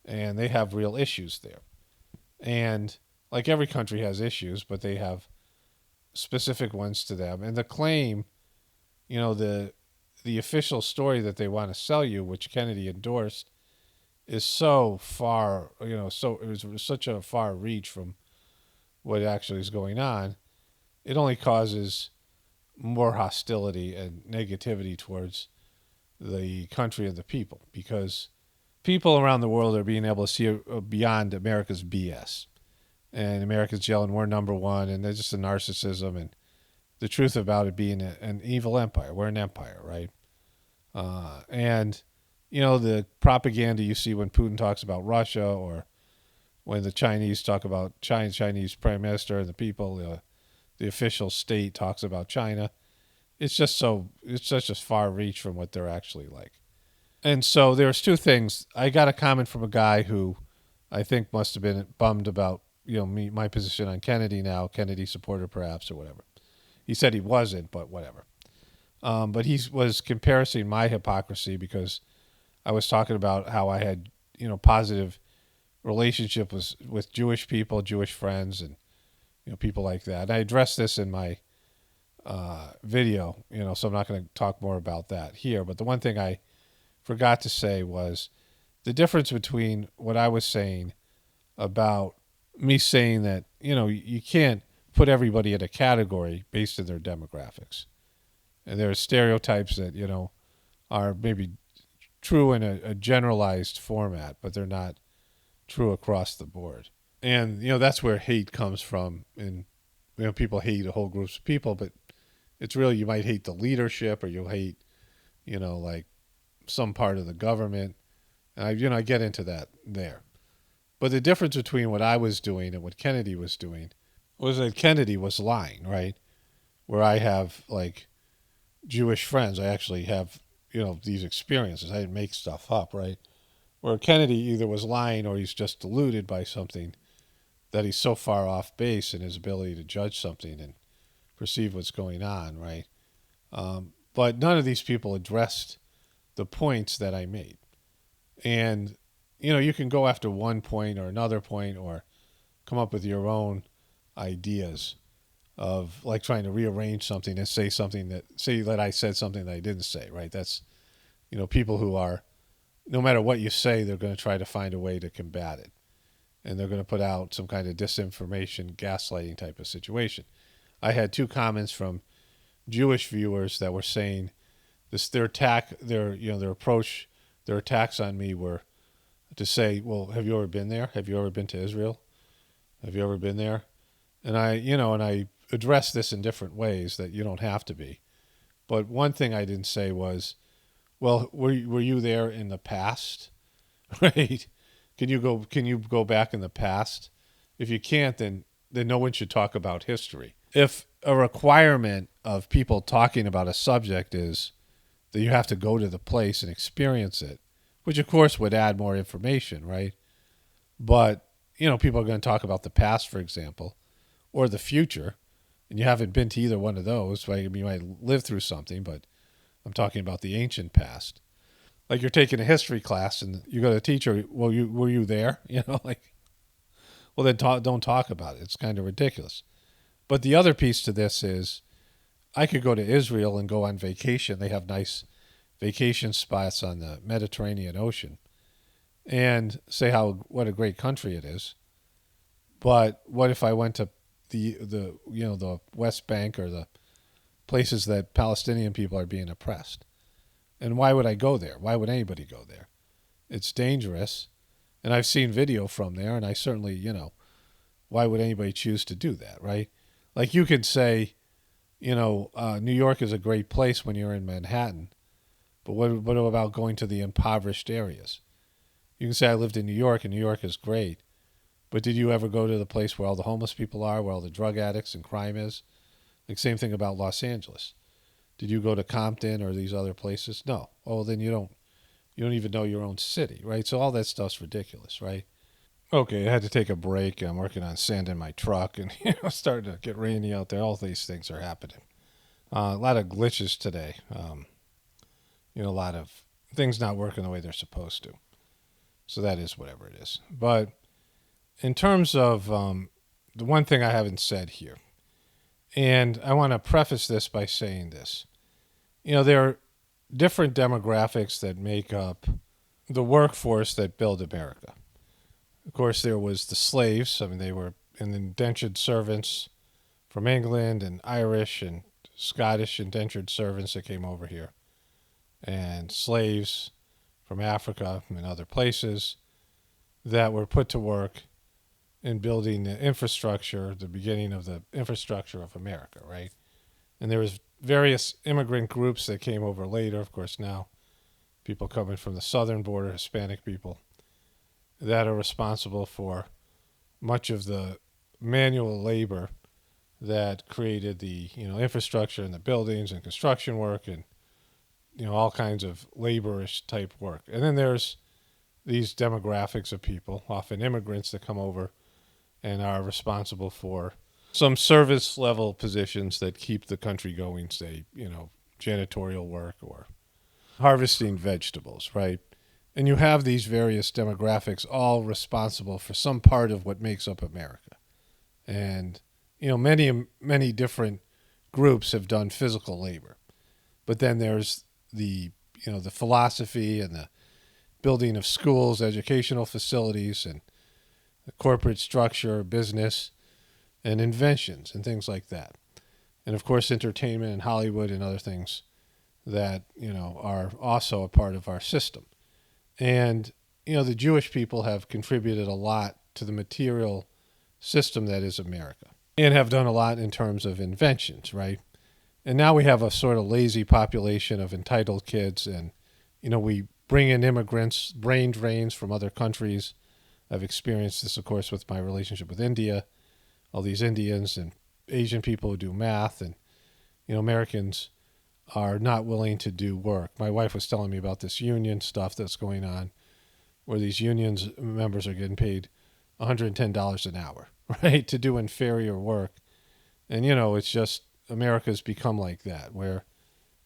And they have real issues there. And like every country has issues, but they have specific ones to them. And the claim, the official story that they want to sell you, which Kennedy endorsed, is so far, so it was such a far reach from what actually is going on. It only causes more hostility and negativity towards the country and the people, because people around the world are being able to see beyond America's BS. And America's yelling, we're number one, and there's just a narcissism and the truth about it being an evil empire. We're an empire, right? And, the propaganda you see when Putin talks about Russia, or when the Chinese talk about Chinese prime minister and the people, the official state talks about China. It's such a far reach from what they're actually like. And so there's two things. I got a comment from a guy who I think must have been bummed about, my position on Kennedy now, Kennedy supporter perhaps, or whatever. He said he wasn't, but whatever. But he was comparing my hypocrisy, because I was talking about how I had, positive relationship with Jewish people, Jewish friends, and, people like that. And I addressed this in my video, so I'm not going to talk more about that here. But the one thing I forgot to say was the difference between what I was saying about me saying that, you can't put everybody in a category based on their demographics. And there are stereotypes that, are maybe true in a generalized format, but they're not true across the board. And, that's where hate comes from. And, people hate whole groups of people, but it's really, you might hate the leadership, or you'll hate, like some part of the government. And I get into that there. But the difference between what I was doing and what Kennedy was doing was that Kennedy was lying, right? Where I have like Jewish friends. I actually have, these experiences. I didn't make stuff up, right? Where Kennedy either was lying or he's just deluded by something, that he's so far off base in his ability to judge something and perceive what's going on, right? But none of these people addressed the points that I made. And, you can go after one point or another point, or come up with your own ideas of like trying to rearrange something and say that I said something that I didn't say, right? That's, people who are, no matter what you say, they're going to try to find a way to combat it. And they're going to put out some kind of disinformation, gaslighting type of situation. I had two comments from Jewish viewers that were saying their approach, their attacks on me were to say, well, have you ever been there? Have you ever been to Israel? Have you ever been there? And I addressed this in different ways, that you don't have to be. But one thing I didn't say was, well, were you there in the past? Right? Can you go back in the past? If you can't, then no one should talk about history. If a requirement of people talking about a subject is that you have to go to the place and experience it, which of course would add more information, right? But, people are going to talk about the past, for example, or the future, and you haven't been to either one of those, right? You might live through something, but I'm talking about the ancient past. Like you're taking a history class and you go to the teacher, well, were you there? Well, then don't talk about it. It's kind of ridiculous. But the other piece to this is I could go to Israel and go on vacation. They have nice vacation spots on the Mediterranean Ocean, and say what a great country it is. But what if I went to the West Bank, or the places that Palestinian people are being oppressed? And why would I go there? Why would anybody go there? It's dangerous. And I've seen video from there, and I certainly, why would anybody choose to do that, right? Like you could say, New York is a great place when you're in Manhattan, but what about going to the impoverished areas? You can say I lived in New York, and New York is great, but did you ever go to the place where all the homeless people are, where all the drug addicts and crime is? Like same thing about Los Angeles. Did you go to Compton or these other places? No. Oh, then you don't even know your own city, right? So all that stuff's ridiculous, right? Okay, I had to take a break. I'm working on sanding my truck, and starting to get rainy out there. All these things are happening. A lot of glitches today. A lot of things not working the way they're supposed to. So that is whatever it is. But in terms of the one thing I haven't said here, and I want to preface this by saying this. There are different demographics that make up the workforce that built America. Of course, there was the slaves. I mean, they were indentured servants from England and Irish and Scottish indentured servants that came over here, and slaves from Africa and other places that were put to work in building the infrastructure, the beginning of the infrastructure of America, right? And there was various immigrant groups that came over later, of course, now people coming from the southern border, Hispanic people, that are responsible for much of the manual labor that created the infrastructure and the buildings and construction work and all kinds of laborish type work. And then there's these demographics of people, often immigrants, that come over and are responsible for some service level positions that keep the country going, say, janitorial work or harvesting vegetables, right? And you have these various demographics all responsible for some part of what makes up America. And, many different groups have done physical labor. But then there's the philosophy and the building of schools, educational facilities, and the corporate structure, business, and inventions and things like that. And of course, entertainment and Hollywood and other things that, are also a part of our system. And, the Jewish people have contributed a lot to the material system that is America and have done a lot in terms of inventions, right? And now we have a sort of lazy population of entitled kids, and, we bring in immigrants, brain drains from other countries. I've experienced this, of course, with my relationship with India, all these Indians and Asian people who do math, and, Americans are not willing to do work. My wife was telling me about this union stuff that's going on, where these unions members are getting paid $110 an hour, right, to do inferior work. And, it's just America's become like that, where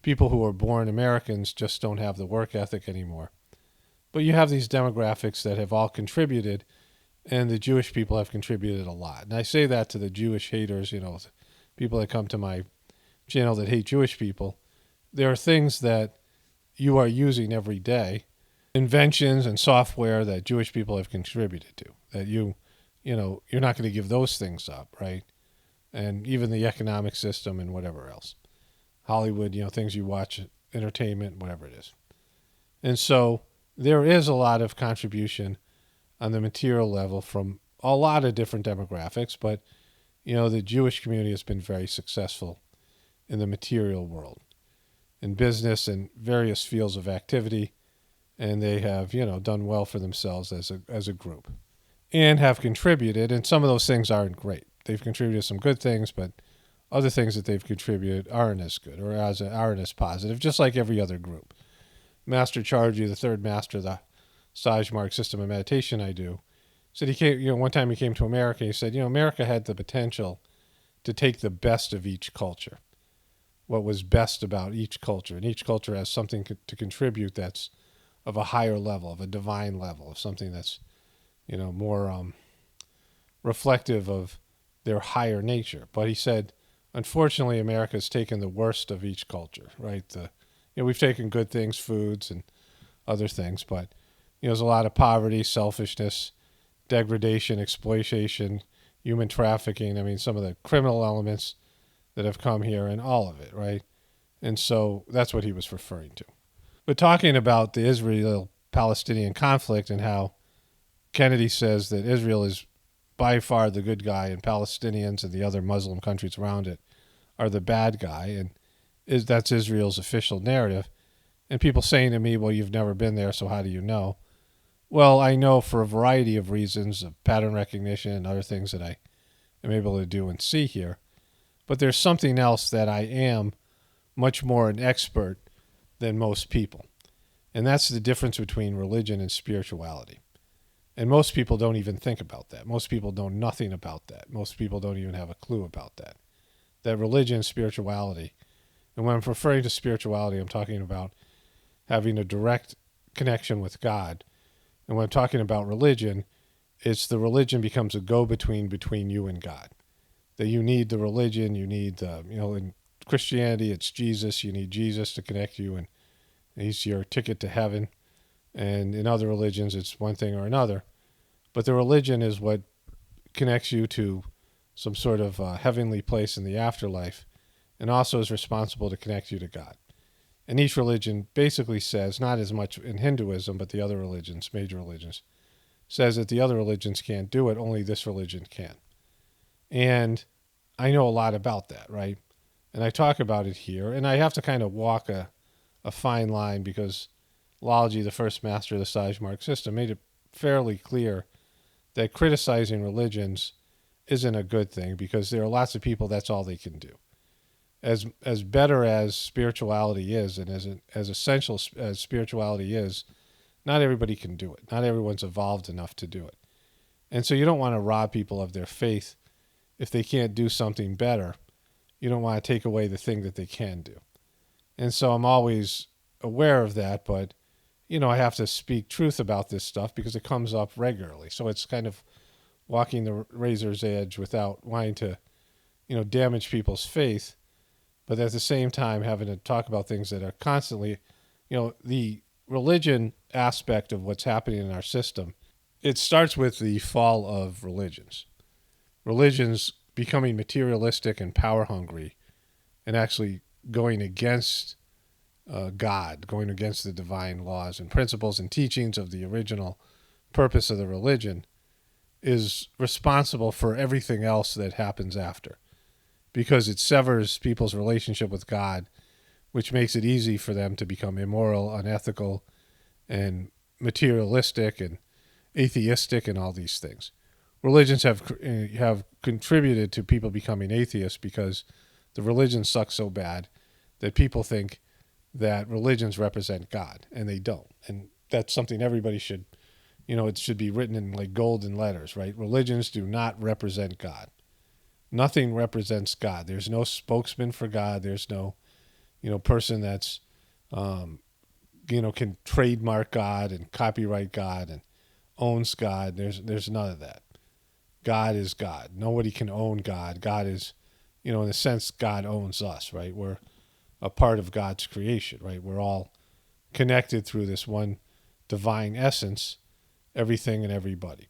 people who are born Americans just don't have the work ethic anymore. But you have these demographics that have all contributed, and the Jewish people have contributed a lot. And I say that to the Jewish haters, people that come to my channel that hate Jewish people. There are things that you are using every day, inventions and software that Jewish people have contributed to, that you're not going to give those things up, right? And even the economic system and whatever else. Hollywood, things you watch, entertainment, whatever it is. And so there is a lot of contribution on the material level from a lot of different demographics, but, the Jewish community has been very successful in the material world, in business and various fields of activity, and they have, done well for themselves as a group and have contributed, and some of those things aren't great. They've contributed some good things, but other things that they've contributed aren't as good or aren't as positive, just like every other group. Master Chargy, the third master of the Sajmark system of meditation I do, said he came, one time he came to America, he said, America had the potential to take the best of each culture, what was best about each culture, and each culture has something to contribute that's of a higher level, of a divine level, of something that's, more reflective of their higher nature. But he said, unfortunately, America's taken the worst of each culture, right? We've taken good things, foods and other things, but there's a lot of poverty, selfishness, degradation, exploitation, human trafficking. I mean, some of the criminal elements that have come here and all of it, right? And so that's what he was referring to. But talking about the Israel-Palestinian conflict and how Kennedy says that Israel is by far the good guy and Palestinians and the other Muslim countries around it are the bad guy, and that's Israel's official narrative. And people saying to me, well, you've never been there, so how do you know? Well, I know for a variety of reasons, of pattern recognition and other things that I am able to do and see here. But there's something else that I am much more an expert than most people. And that's the difference between religion and spirituality. And most people don't even think about that. Most people know nothing about that. Most people don't even have a clue about that. That religion and spirituality, and when I'm referring to spirituality, I'm talking about having a direct connection with God. And when I'm talking about religion, it's the religion becomes a go-between between you and God. That you need the religion, you need, in Christianity, it's Jesus. You need Jesus to connect you, and he's your ticket to heaven. And in other religions, it's one thing or another. But the religion is what connects you to some sort of heavenly place in the afterlife, and also is responsible to connect you to God. And each religion basically says, not as much in Hinduism, but the other religions, major religions, says that the other religions can't do it, only this religion can. And I know a lot about that, right? And I talk about it here, and I have to kind of walk a fine line because Lology, the first master of the Sajmark system, made it fairly clear that criticizing religions isn't a good thing because there are lots of people that's all they can do. As better as spirituality is, and as essential as spirituality is, not everybody can do it. Not everyone's evolved enough to do it. And so you don't want to rob people of their faith if they can't do something better. You don't want to take away the thing that they can do. And so I'm always aware of that, but, I have to speak truth about this stuff because it comes up regularly. So it's kind of walking the razor's edge without wanting to, damage people's faith, but at the same time having to talk about things that are constantly, the religion aspect of what's happening in our system. It starts with the fall of religions. Religions becoming materialistic and power hungry and actually going against God, going against the divine laws and principles and teachings of the original purpose of the religion is responsible for everything else that happens after, because it severs people's relationship with God, which makes it easy for them to become immoral, unethical, and materialistic and atheistic and all these things. Religions have contributed to people becoming atheists because the religions suck so bad that people think that religions represent God, and they don't. And that's something everybody should, it should be written in like golden letters, right? Religions do not represent God. Nothing represents God. There's no spokesman for God. There's no, person that's, can trademark God and copyright God and owns God. There's none of that. God is God. Nobody can own God. God is, in a sense, God owns us, right? We're a part of God's creation, right? We're all connected through this one divine essence, everything and everybody.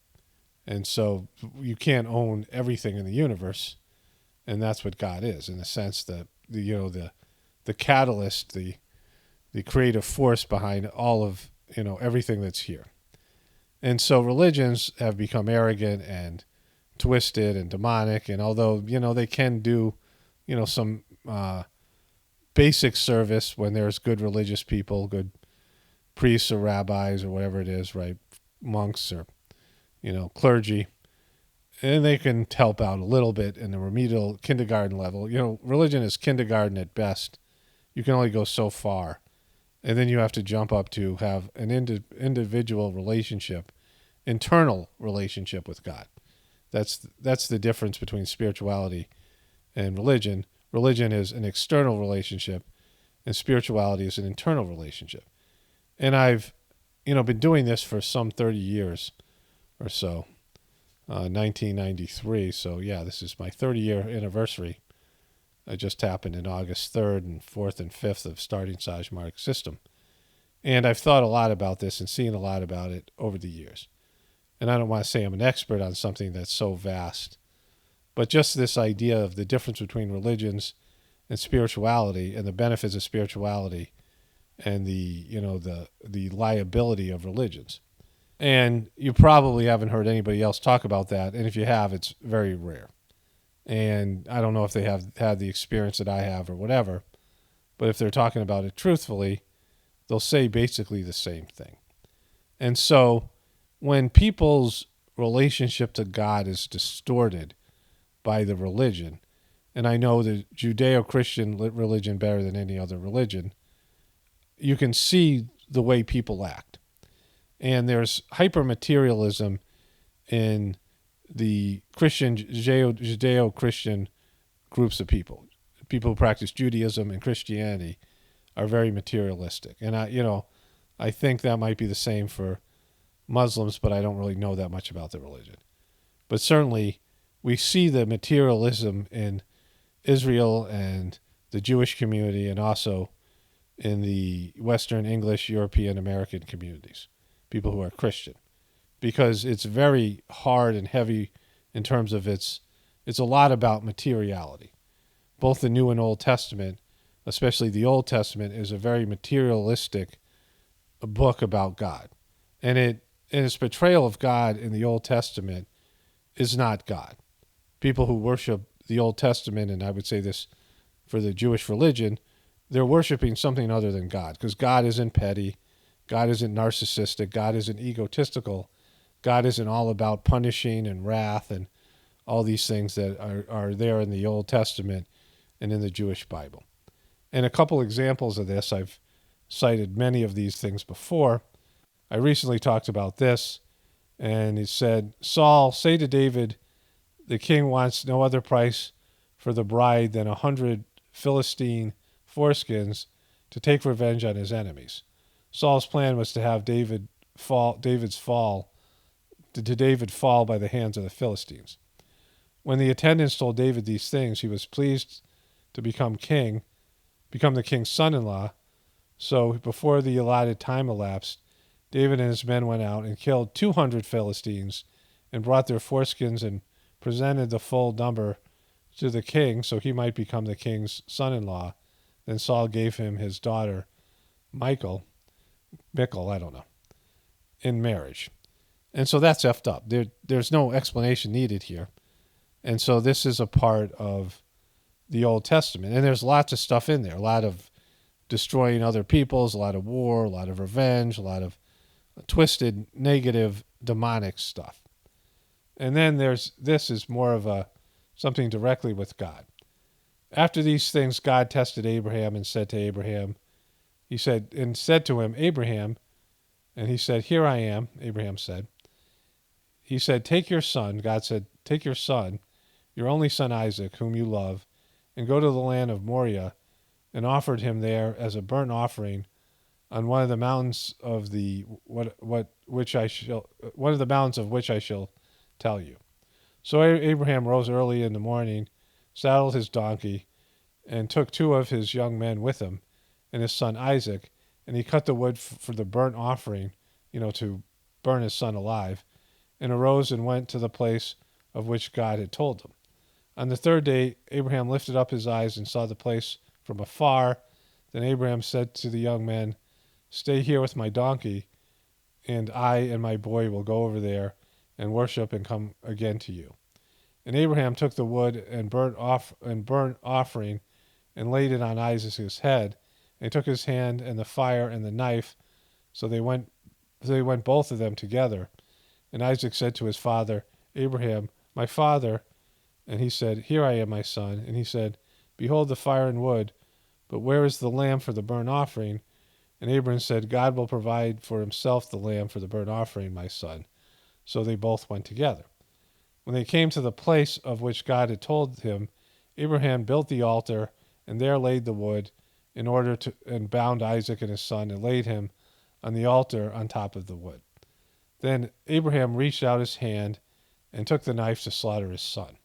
And so you can't own everything in the universe, and that's what God is, in the sense that the catalyst, the creative force behind all of everything that's here. And so religions have become arrogant and twisted and demonic, and although they can do some basic service when there's good religious people, good priests or rabbis or whatever it is, right, monks or clergy, and they can help out a little bit in the remedial kindergarten level. Religion is kindergarten at best. You can only go so far, and then you have to jump up to have an individual relationship, internal relationship with God. That's the difference between spirituality and religion. Religion is an external relationship, and spirituality is an internal relationship. And I've, been doing this for some 30 years or so, 1993. So yeah, this is my 30-year anniversary. It just happened in August 3rd and 4th and 5th of starting Sajmark system. And I've thought a lot about this and seen a lot about it over the years. And I don't want to say I'm an expert on something that's so vast, but just this idea of the difference between religions and spirituality and the benefits of spirituality and the liability of religions. And you probably haven't heard anybody else talk about that. And if you have, it's very rare. And I don't know if they have had the experience that I have or whatever, but if they're talking about it truthfully, they'll say basically the same thing. And so when people's relationship to God is distorted by the religion, and I know the Judeo-Christian religion better than any other religion, you can see the way people act. And there's hyper-materialism in the Judeo-Christian groups of people. People who practice Judaism and Christianity are very materialistic. And I think that might be the same for Muslims, but I don't really know that much about the religion. But certainly we see the materialism in Israel and the Jewish community, and also in the Western English, European, American communities, people who are Christian, because it's very hard and heavy in terms of it's a lot about materiality. Both the New and Old Testament, especially the Old Testament, is a very materialistic book about God. And its portrayal of God in the Old Testament is not God. People who worship the Old Testament, and I would say this for the Jewish religion, they're worshiping something other than God, because God isn't petty, God isn't narcissistic, God isn't egotistical, God isn't all about punishing and wrath and all these things that are there in the Old Testament and in the Jewish Bible. And a couple examples of this, I've cited many of these things before. I recently talked about this, and he said, Saul, say to David, the king wants no other price for the bride than 100 Philistine foreskins to take revenge on his enemies. Saul's plan was to have David fall by the hands of the Philistines. When the attendants told David these things, he was pleased to become the king's son-in-law. So before the allotted time elapsed, David and his men went out and killed 200 Philistines and brought their foreskins and presented the full number to the king so he might become the king's son-in-law. Then Saul gave him his daughter, Michal, I don't know, in marriage. And so that's effed up. There's no explanation needed here. And so this is a part of the Old Testament. And there's lots of stuff in there, a lot of destroying other peoples, a lot of war, a lot of revenge, a lot of twisted, negative, demonic stuff. And then this is more of something directly with God. After these things, God tested Abraham and said to Abraham, said to him, Abraham, and he said, here I am, Abraham said. He said, take your son, God said, take your son, your only son Isaac, whom you love, and go to the land of Moriah, and offered him there as a burnt offering on one of the mountains of which I shall tell you. So Abraham rose early in the morning, saddled his donkey, and took 2 of his young men with him, and his son Isaac, and he cut the wood for the burnt offering, to burn his son alive, and arose and went to the place of which God had told him. On the 3rd day, Abraham lifted up his eyes and saw the place from afar. Then Abraham said to the young men, stay here with my donkey, and I and my boy will go over there and worship and come again to you. And Abraham took the wood and burnt offering and laid it on Isaac's head, and he took his hand and the fire and the knife. So they went both of them together. And Isaac said to his father, Abraham, my father. And he said, here I am, my son. And he said, behold the fire and wood, but where is the lamb for the burnt offering? And Abraham said, God will provide for himself the lamb for the burnt offering, my son. So they both went together. When they came to the place of which God had told him, Abraham built the altar, and there laid the wood, and bound Isaac and his son, and laid him on the altar on top of the wood. Then Abraham reached out his hand and took the knife to slaughter his son.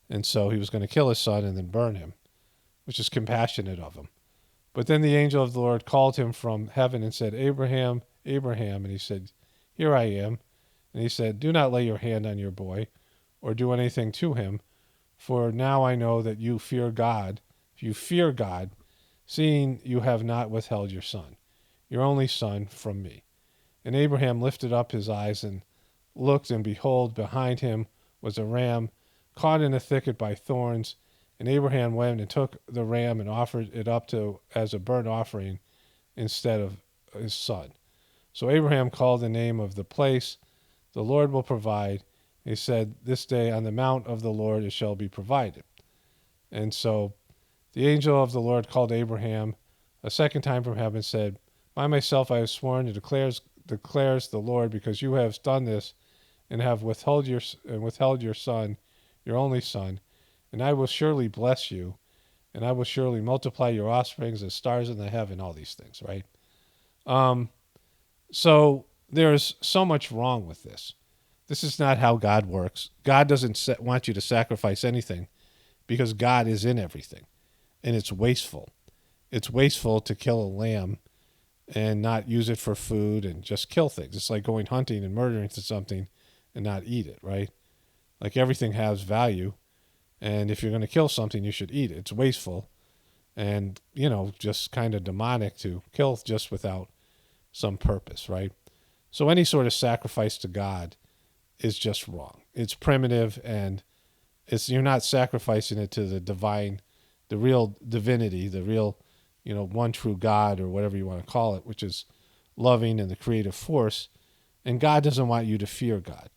And so he was going to kill his son and then burn him, which is compassionate of him. But then the angel of the Lord called him from heaven and said, Abraham, Abraham. And he said, here I am. And he said, do not lay your hand on your boy or do anything to him, for now I know that you fear God. You fear God, seeing you have not withheld your son, your only son, from me. And Abraham lifted up his eyes and looked, and behold, behind him was a ram caught in a thicket by thorns. And Abraham went and took the ram and offered it up as a burnt offering instead of his son. So Abraham called the name of the place, the Lord will provide. He said, this day on the mount of the Lord it shall be provided. And so the angel of the Lord called Abraham a second time from heaven and said, by myself I have sworn, and declares the Lord, because you have done this and have withheld your son, your only son, and I will surely bless you, and I will surely multiply your offspring as stars in the heaven, all these things, right? So there's so much wrong with this. This is not how God works. God doesn't want you to sacrifice anything because God is in everything, and it's wasteful. It's wasteful to kill a lamb and not use it for food and just kill things. It's like going hunting and murdering something and not eat it, right? Like everything has value, and if you're going to kill something, you should eat it. It's wasteful and, just kind of demonic to kill just without some purpose, right? So any sort of sacrifice to God is just wrong. It's primitive, and you're not sacrificing it to the divine, the real divinity, the real, one true God, or whatever you want to call it, which is loving and the creative force. And God doesn't want you to fear God,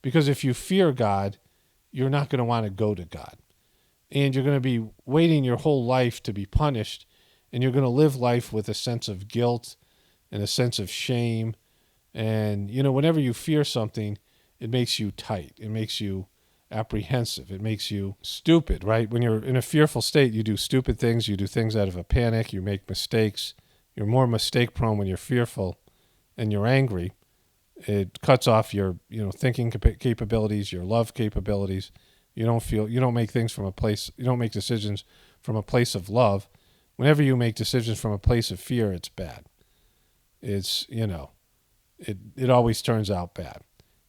because if you fear God, you're not going to want to go to God, and you're going to be waiting your whole life to be punished, and you're going to live life with a sense of guilt and a sense of shame. And, whenever you fear something, it makes you tight. It makes you apprehensive. It makes you stupid, right? When you're in a fearful state, you do stupid things. You do things out of a panic. You make mistakes. You're more mistake prone when you're fearful and you're angry. It cuts off your, thinking capabilities, your love capabilities. You don't make things from a place, you don't make decisions from a place of love. Whenever you make decisions from a place of fear, it's bad. It's, it always turns out bad.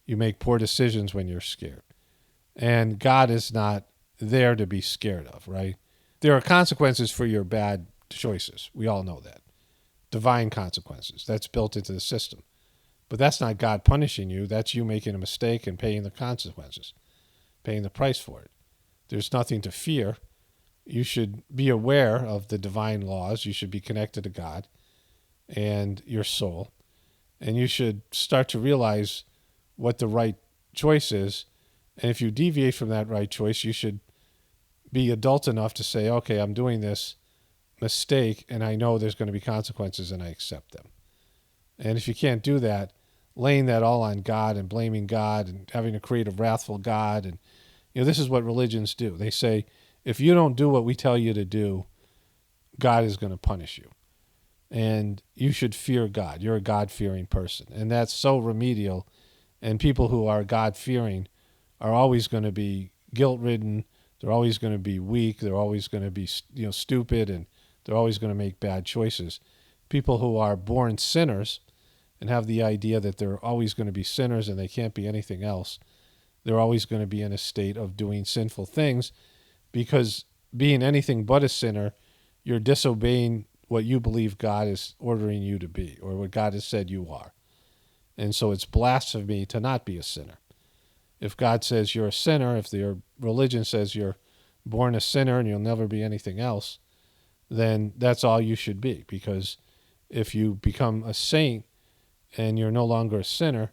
You make poor decisions when you're scared. And God is not there to be scared of, right? There are consequences for your bad choices. We all know that. Divine consequences. That's built into the system. But that's not God punishing you. That's you making a mistake and paying the consequences, paying the price for it. There's nothing to fear. You should be aware of the divine laws. You should be connected to God and your soul. And you should start to realize what the right choice is. And if you deviate from that right choice, you should be adult enough to say, okay, I'm doing this mistake, and I know there's going to be consequences, and I accept them. And if you can't do that, laying that all on God and blaming God and having to create a wrathful God, and this is what religions do. They say, if you don't do what we tell you to do, God is going to punish you. And you should fear God. You're a God-fearing person. And that's so remedial. And people who are God-fearing are always going to be guilt-ridden. They're always going to be weak. They're always going to be, stupid, and they're always going to make bad choices. People who are born sinners and have the idea that they're always going to be sinners and they can't be anything else, they're always going to be in a state of doing sinful things, because being anything but a sinner, you're disobeying what you believe God is ordering you to be, or what God has said you are. And so it's blasphemy to not be a sinner. If God says you're a sinner, if your religion says you're born a sinner and you'll never be anything else, then that's all you should be. Because if you become a saint and you're no longer a sinner,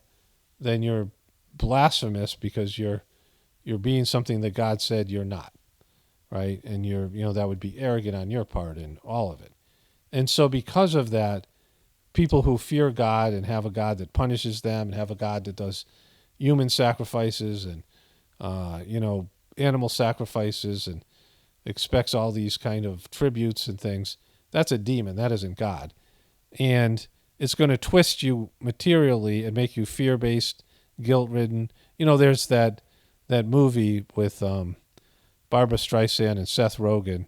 then you're blasphemous, because you're being something that God said you're not, right? And that would be arrogant on your part and all of it. And so because of that, people who fear God and have a God that punishes them and have a God that does human sacrifices and, animal sacrifices and expects all these kind of tributes and things, that's a demon. That isn't God. And it's going to twist you materially and make you fear-based, guilt-ridden. There's that movie with Barbra Streisand and Seth Rogen.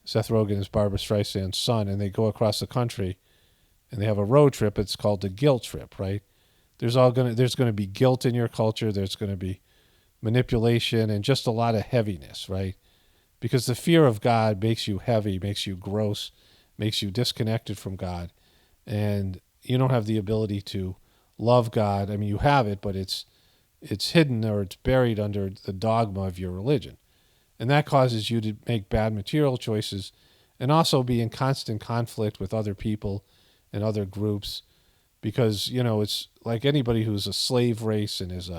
Seth Rogen is Barbra Streisand's son, and they go across the country, and they have a road trip. It's called the guilt trip, right? There's going to be guilt in your culture. There's going to be manipulation and just a lot of heaviness, right? Because the fear of God makes you heavy, makes you gross, makes you disconnected from God, and you don't have the ability to love God. I mean, you have it, but it's hidden, or it's buried under the dogma of your religion. And that causes you to make bad material choices and also be in constant conflict with other people and other groups, because, it's like anybody who's a slave race and is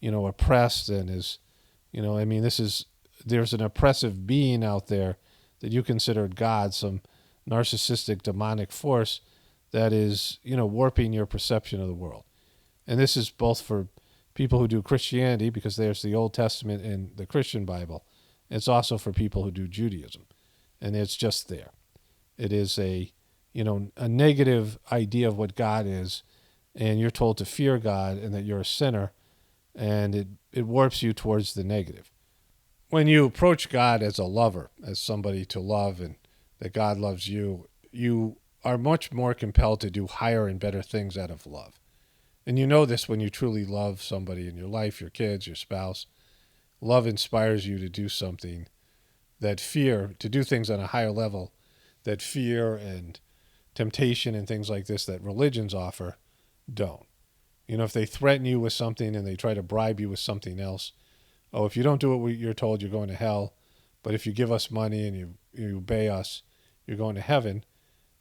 oppressed and is, there's an oppressive being out there that you considered God, some narcissistic demonic force that is, warping your perception of the world. And this is both for people who do Christianity, because there's the Old Testament in the Christian Bible. It's also for people who do Judaism, and it's just there. It is a negative idea of what God is, and you're told to fear God and that you're a sinner, and it warps you towards the negative. When you approach God as a lover, as somebody to love, and that God loves you, you are much more compelled to do higher and better things out of love. And you know this when you truly love somebody in your life, your kids, your spouse. Love inspires you to do something that fear, to do things on a higher level, that fear and temptation and things like this that religions offer don't. You know, if they threaten you with something and they try to bribe you with something else, oh, if you don't do what you're told, you're going to hell. But if you give us money and you obey us, you're going to heaven.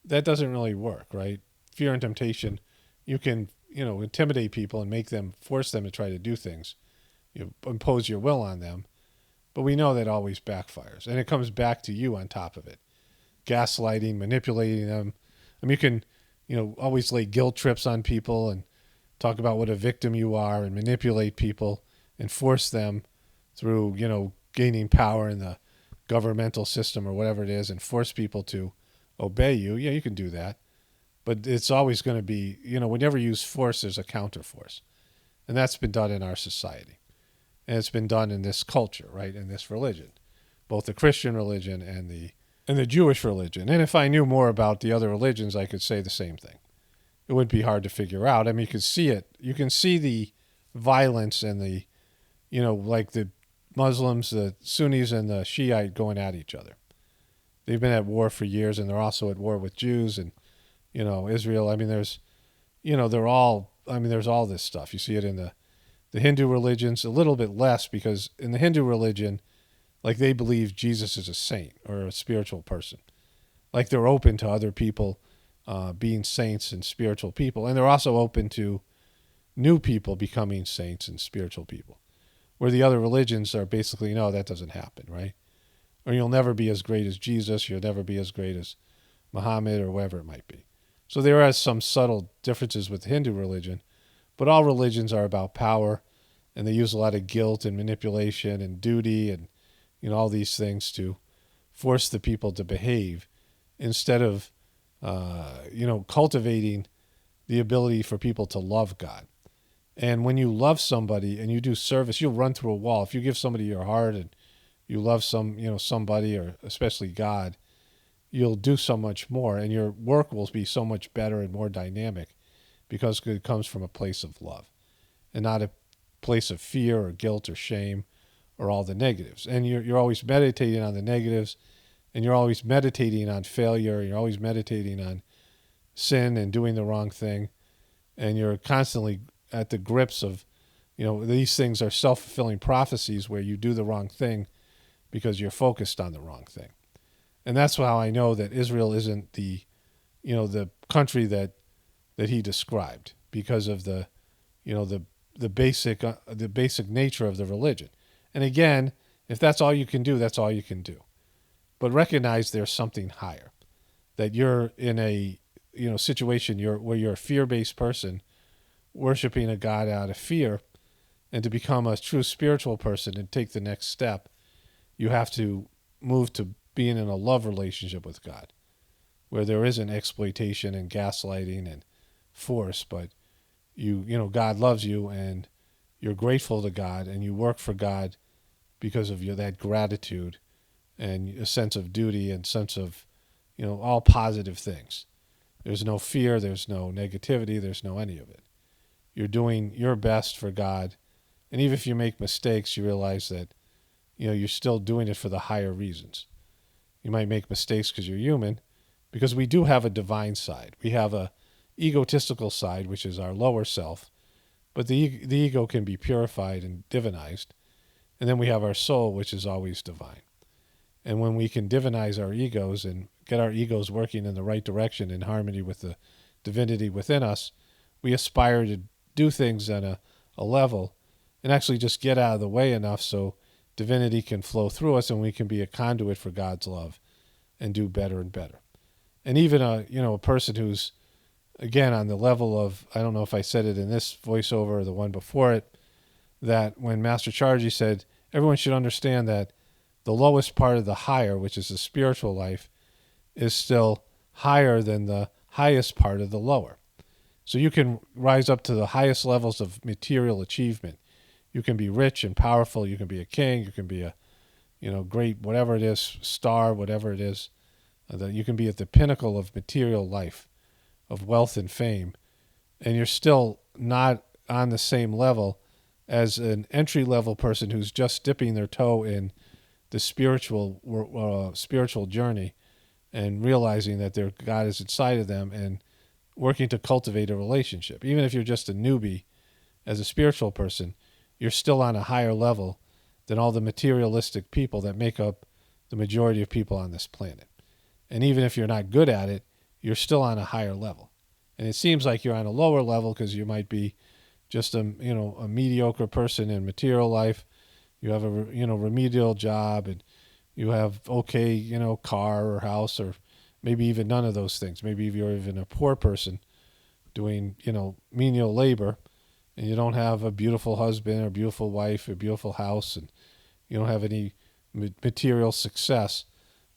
That doesn't really work, right? Fear and temptation, you can, intimidate people and force them to try to do things. You impose your will on them. But we know that always backfires. And it comes back to you on top of it. Gaslighting, manipulating them. I mean, you can, always lay guilt trips on people and talk about what a victim you are and manipulate people and force them through, gaining power in the governmental system or whatever it is and force people to obey you. Yeah, you can do that. But it's always going to be, whenever you use force, there's a counterforce. And that's been done in our society. And it's been done in this culture, right, in this religion, both the Christian religion and the Jewish religion. And if I knew more about the other religions, I could say the same thing. It wouldn't be hard to figure out. I mean, you can see it. You can see the violence and the, like the Muslims, the Sunnis and the Shiite going at each other. They've been at war for years, and they're also at war with Jews and, Israel. I mean, there's all this stuff. You see it in the Hindu religions, a little bit less, because in the Hindu religion, like, they believe Jesus is a saint or a spiritual person. Like, they're open to other people being saints and spiritual people. And they're also open to new people becoming saints and spiritual people. Where the other religions are basically, no, that doesn't happen, right? Or you'll never be as great as Jesus. You'll never be as great as Muhammad or whatever it might be. So there are some subtle differences with the Hindu religion. But all religions are about power, and they use a lot of guilt and manipulation and duty and, all these things to force the people to behave instead of, cultivating the ability for people to love God. And when you love somebody and you do service, you'll run through a wall. If you give somebody your heart and you love somebody, or especially God, you'll do so much more, and your work will be so much better and more dynamic because it comes from a place of love and not a place of fear or guilt or shame or all the negatives. And you're always meditating on the negatives, and you're always meditating on failure. You're always meditating on sin and doing the wrong thing. And you're constantly at the grips of, these things are self-fulfilling prophecies where you do the wrong thing because you're focused on the wrong thing. And that's how I know that Israel isn't the country that he described, because of the basic nature of the religion. And again, if that's all you can do, that's all you can do. But recognize there's something higher, that you're in a situation where you're a fear-based person worshiping a God out of fear, and to become a true spiritual person and take the next step, you have to move to being in a love relationship with God, where there isn't exploitation and gaslighting and force, but God loves you, and you're grateful to God, and you work for God because of that gratitude and a sense of duty and sense of, all positive things. There's no fear, there's no negativity, there's no any of it. You're doing your best for God, and even if you make mistakes, you realize that, you're still doing it for the higher reasons. You might make mistakes because you're human, because we do have a divine side. We have a egotistical side, which is our lower self, but the ego can be purified and divinized. And then we have our soul, which is always divine. And when we can divinize our egos and get our egos working in the right direction in harmony with the divinity within us, we aspire to do things at a level and actually just get out of the way enough so divinity can flow through us and we can be a conduit for God's love and do better and better. And even a person who's, again, on the level of, I don't know if I said it in this voiceover or the one before it, that when Master Charji said, everyone should understand that the lowest part of the higher, which is the spiritual life, is still higher than the highest part of the lower. So you can rise up to the highest levels of material achievement. You can be rich and powerful. You can be a king. You can be a, great, whatever it is, star, whatever it is. That you can be at the pinnacle of material life, of wealth and fame, and you're still not on the same level as an entry-level person who's just dipping their toe in the spiritual journey and realizing that their God is inside of them and working to cultivate a relationship. Even if you're just a newbie as a spiritual person, you're still on a higher level than all the materialistic people that make up the majority of people on this planet. And even if you're not good at it, you're still on a higher level. And it seems like you're on a lower level because you might be just a mediocre person in material life. You have a remedial job, and you have car or house, or maybe even none of those things. Maybe if you're even a poor person doing menial labor, and you don't have a beautiful husband or beautiful wife or beautiful house, and you don't have any material success,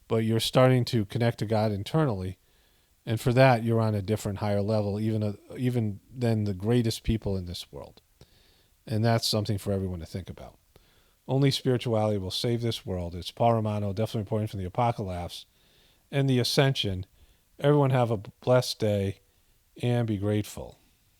but you're starting to connect to God internally. And for that, you're on a different, higher level, even than the greatest people in this world. And that's something for everyone to think about. Only spirituality will save this world. It's Paul Romano, definitely reporting from the Apocalypse and the Ascension. Everyone have a blessed day and be grateful.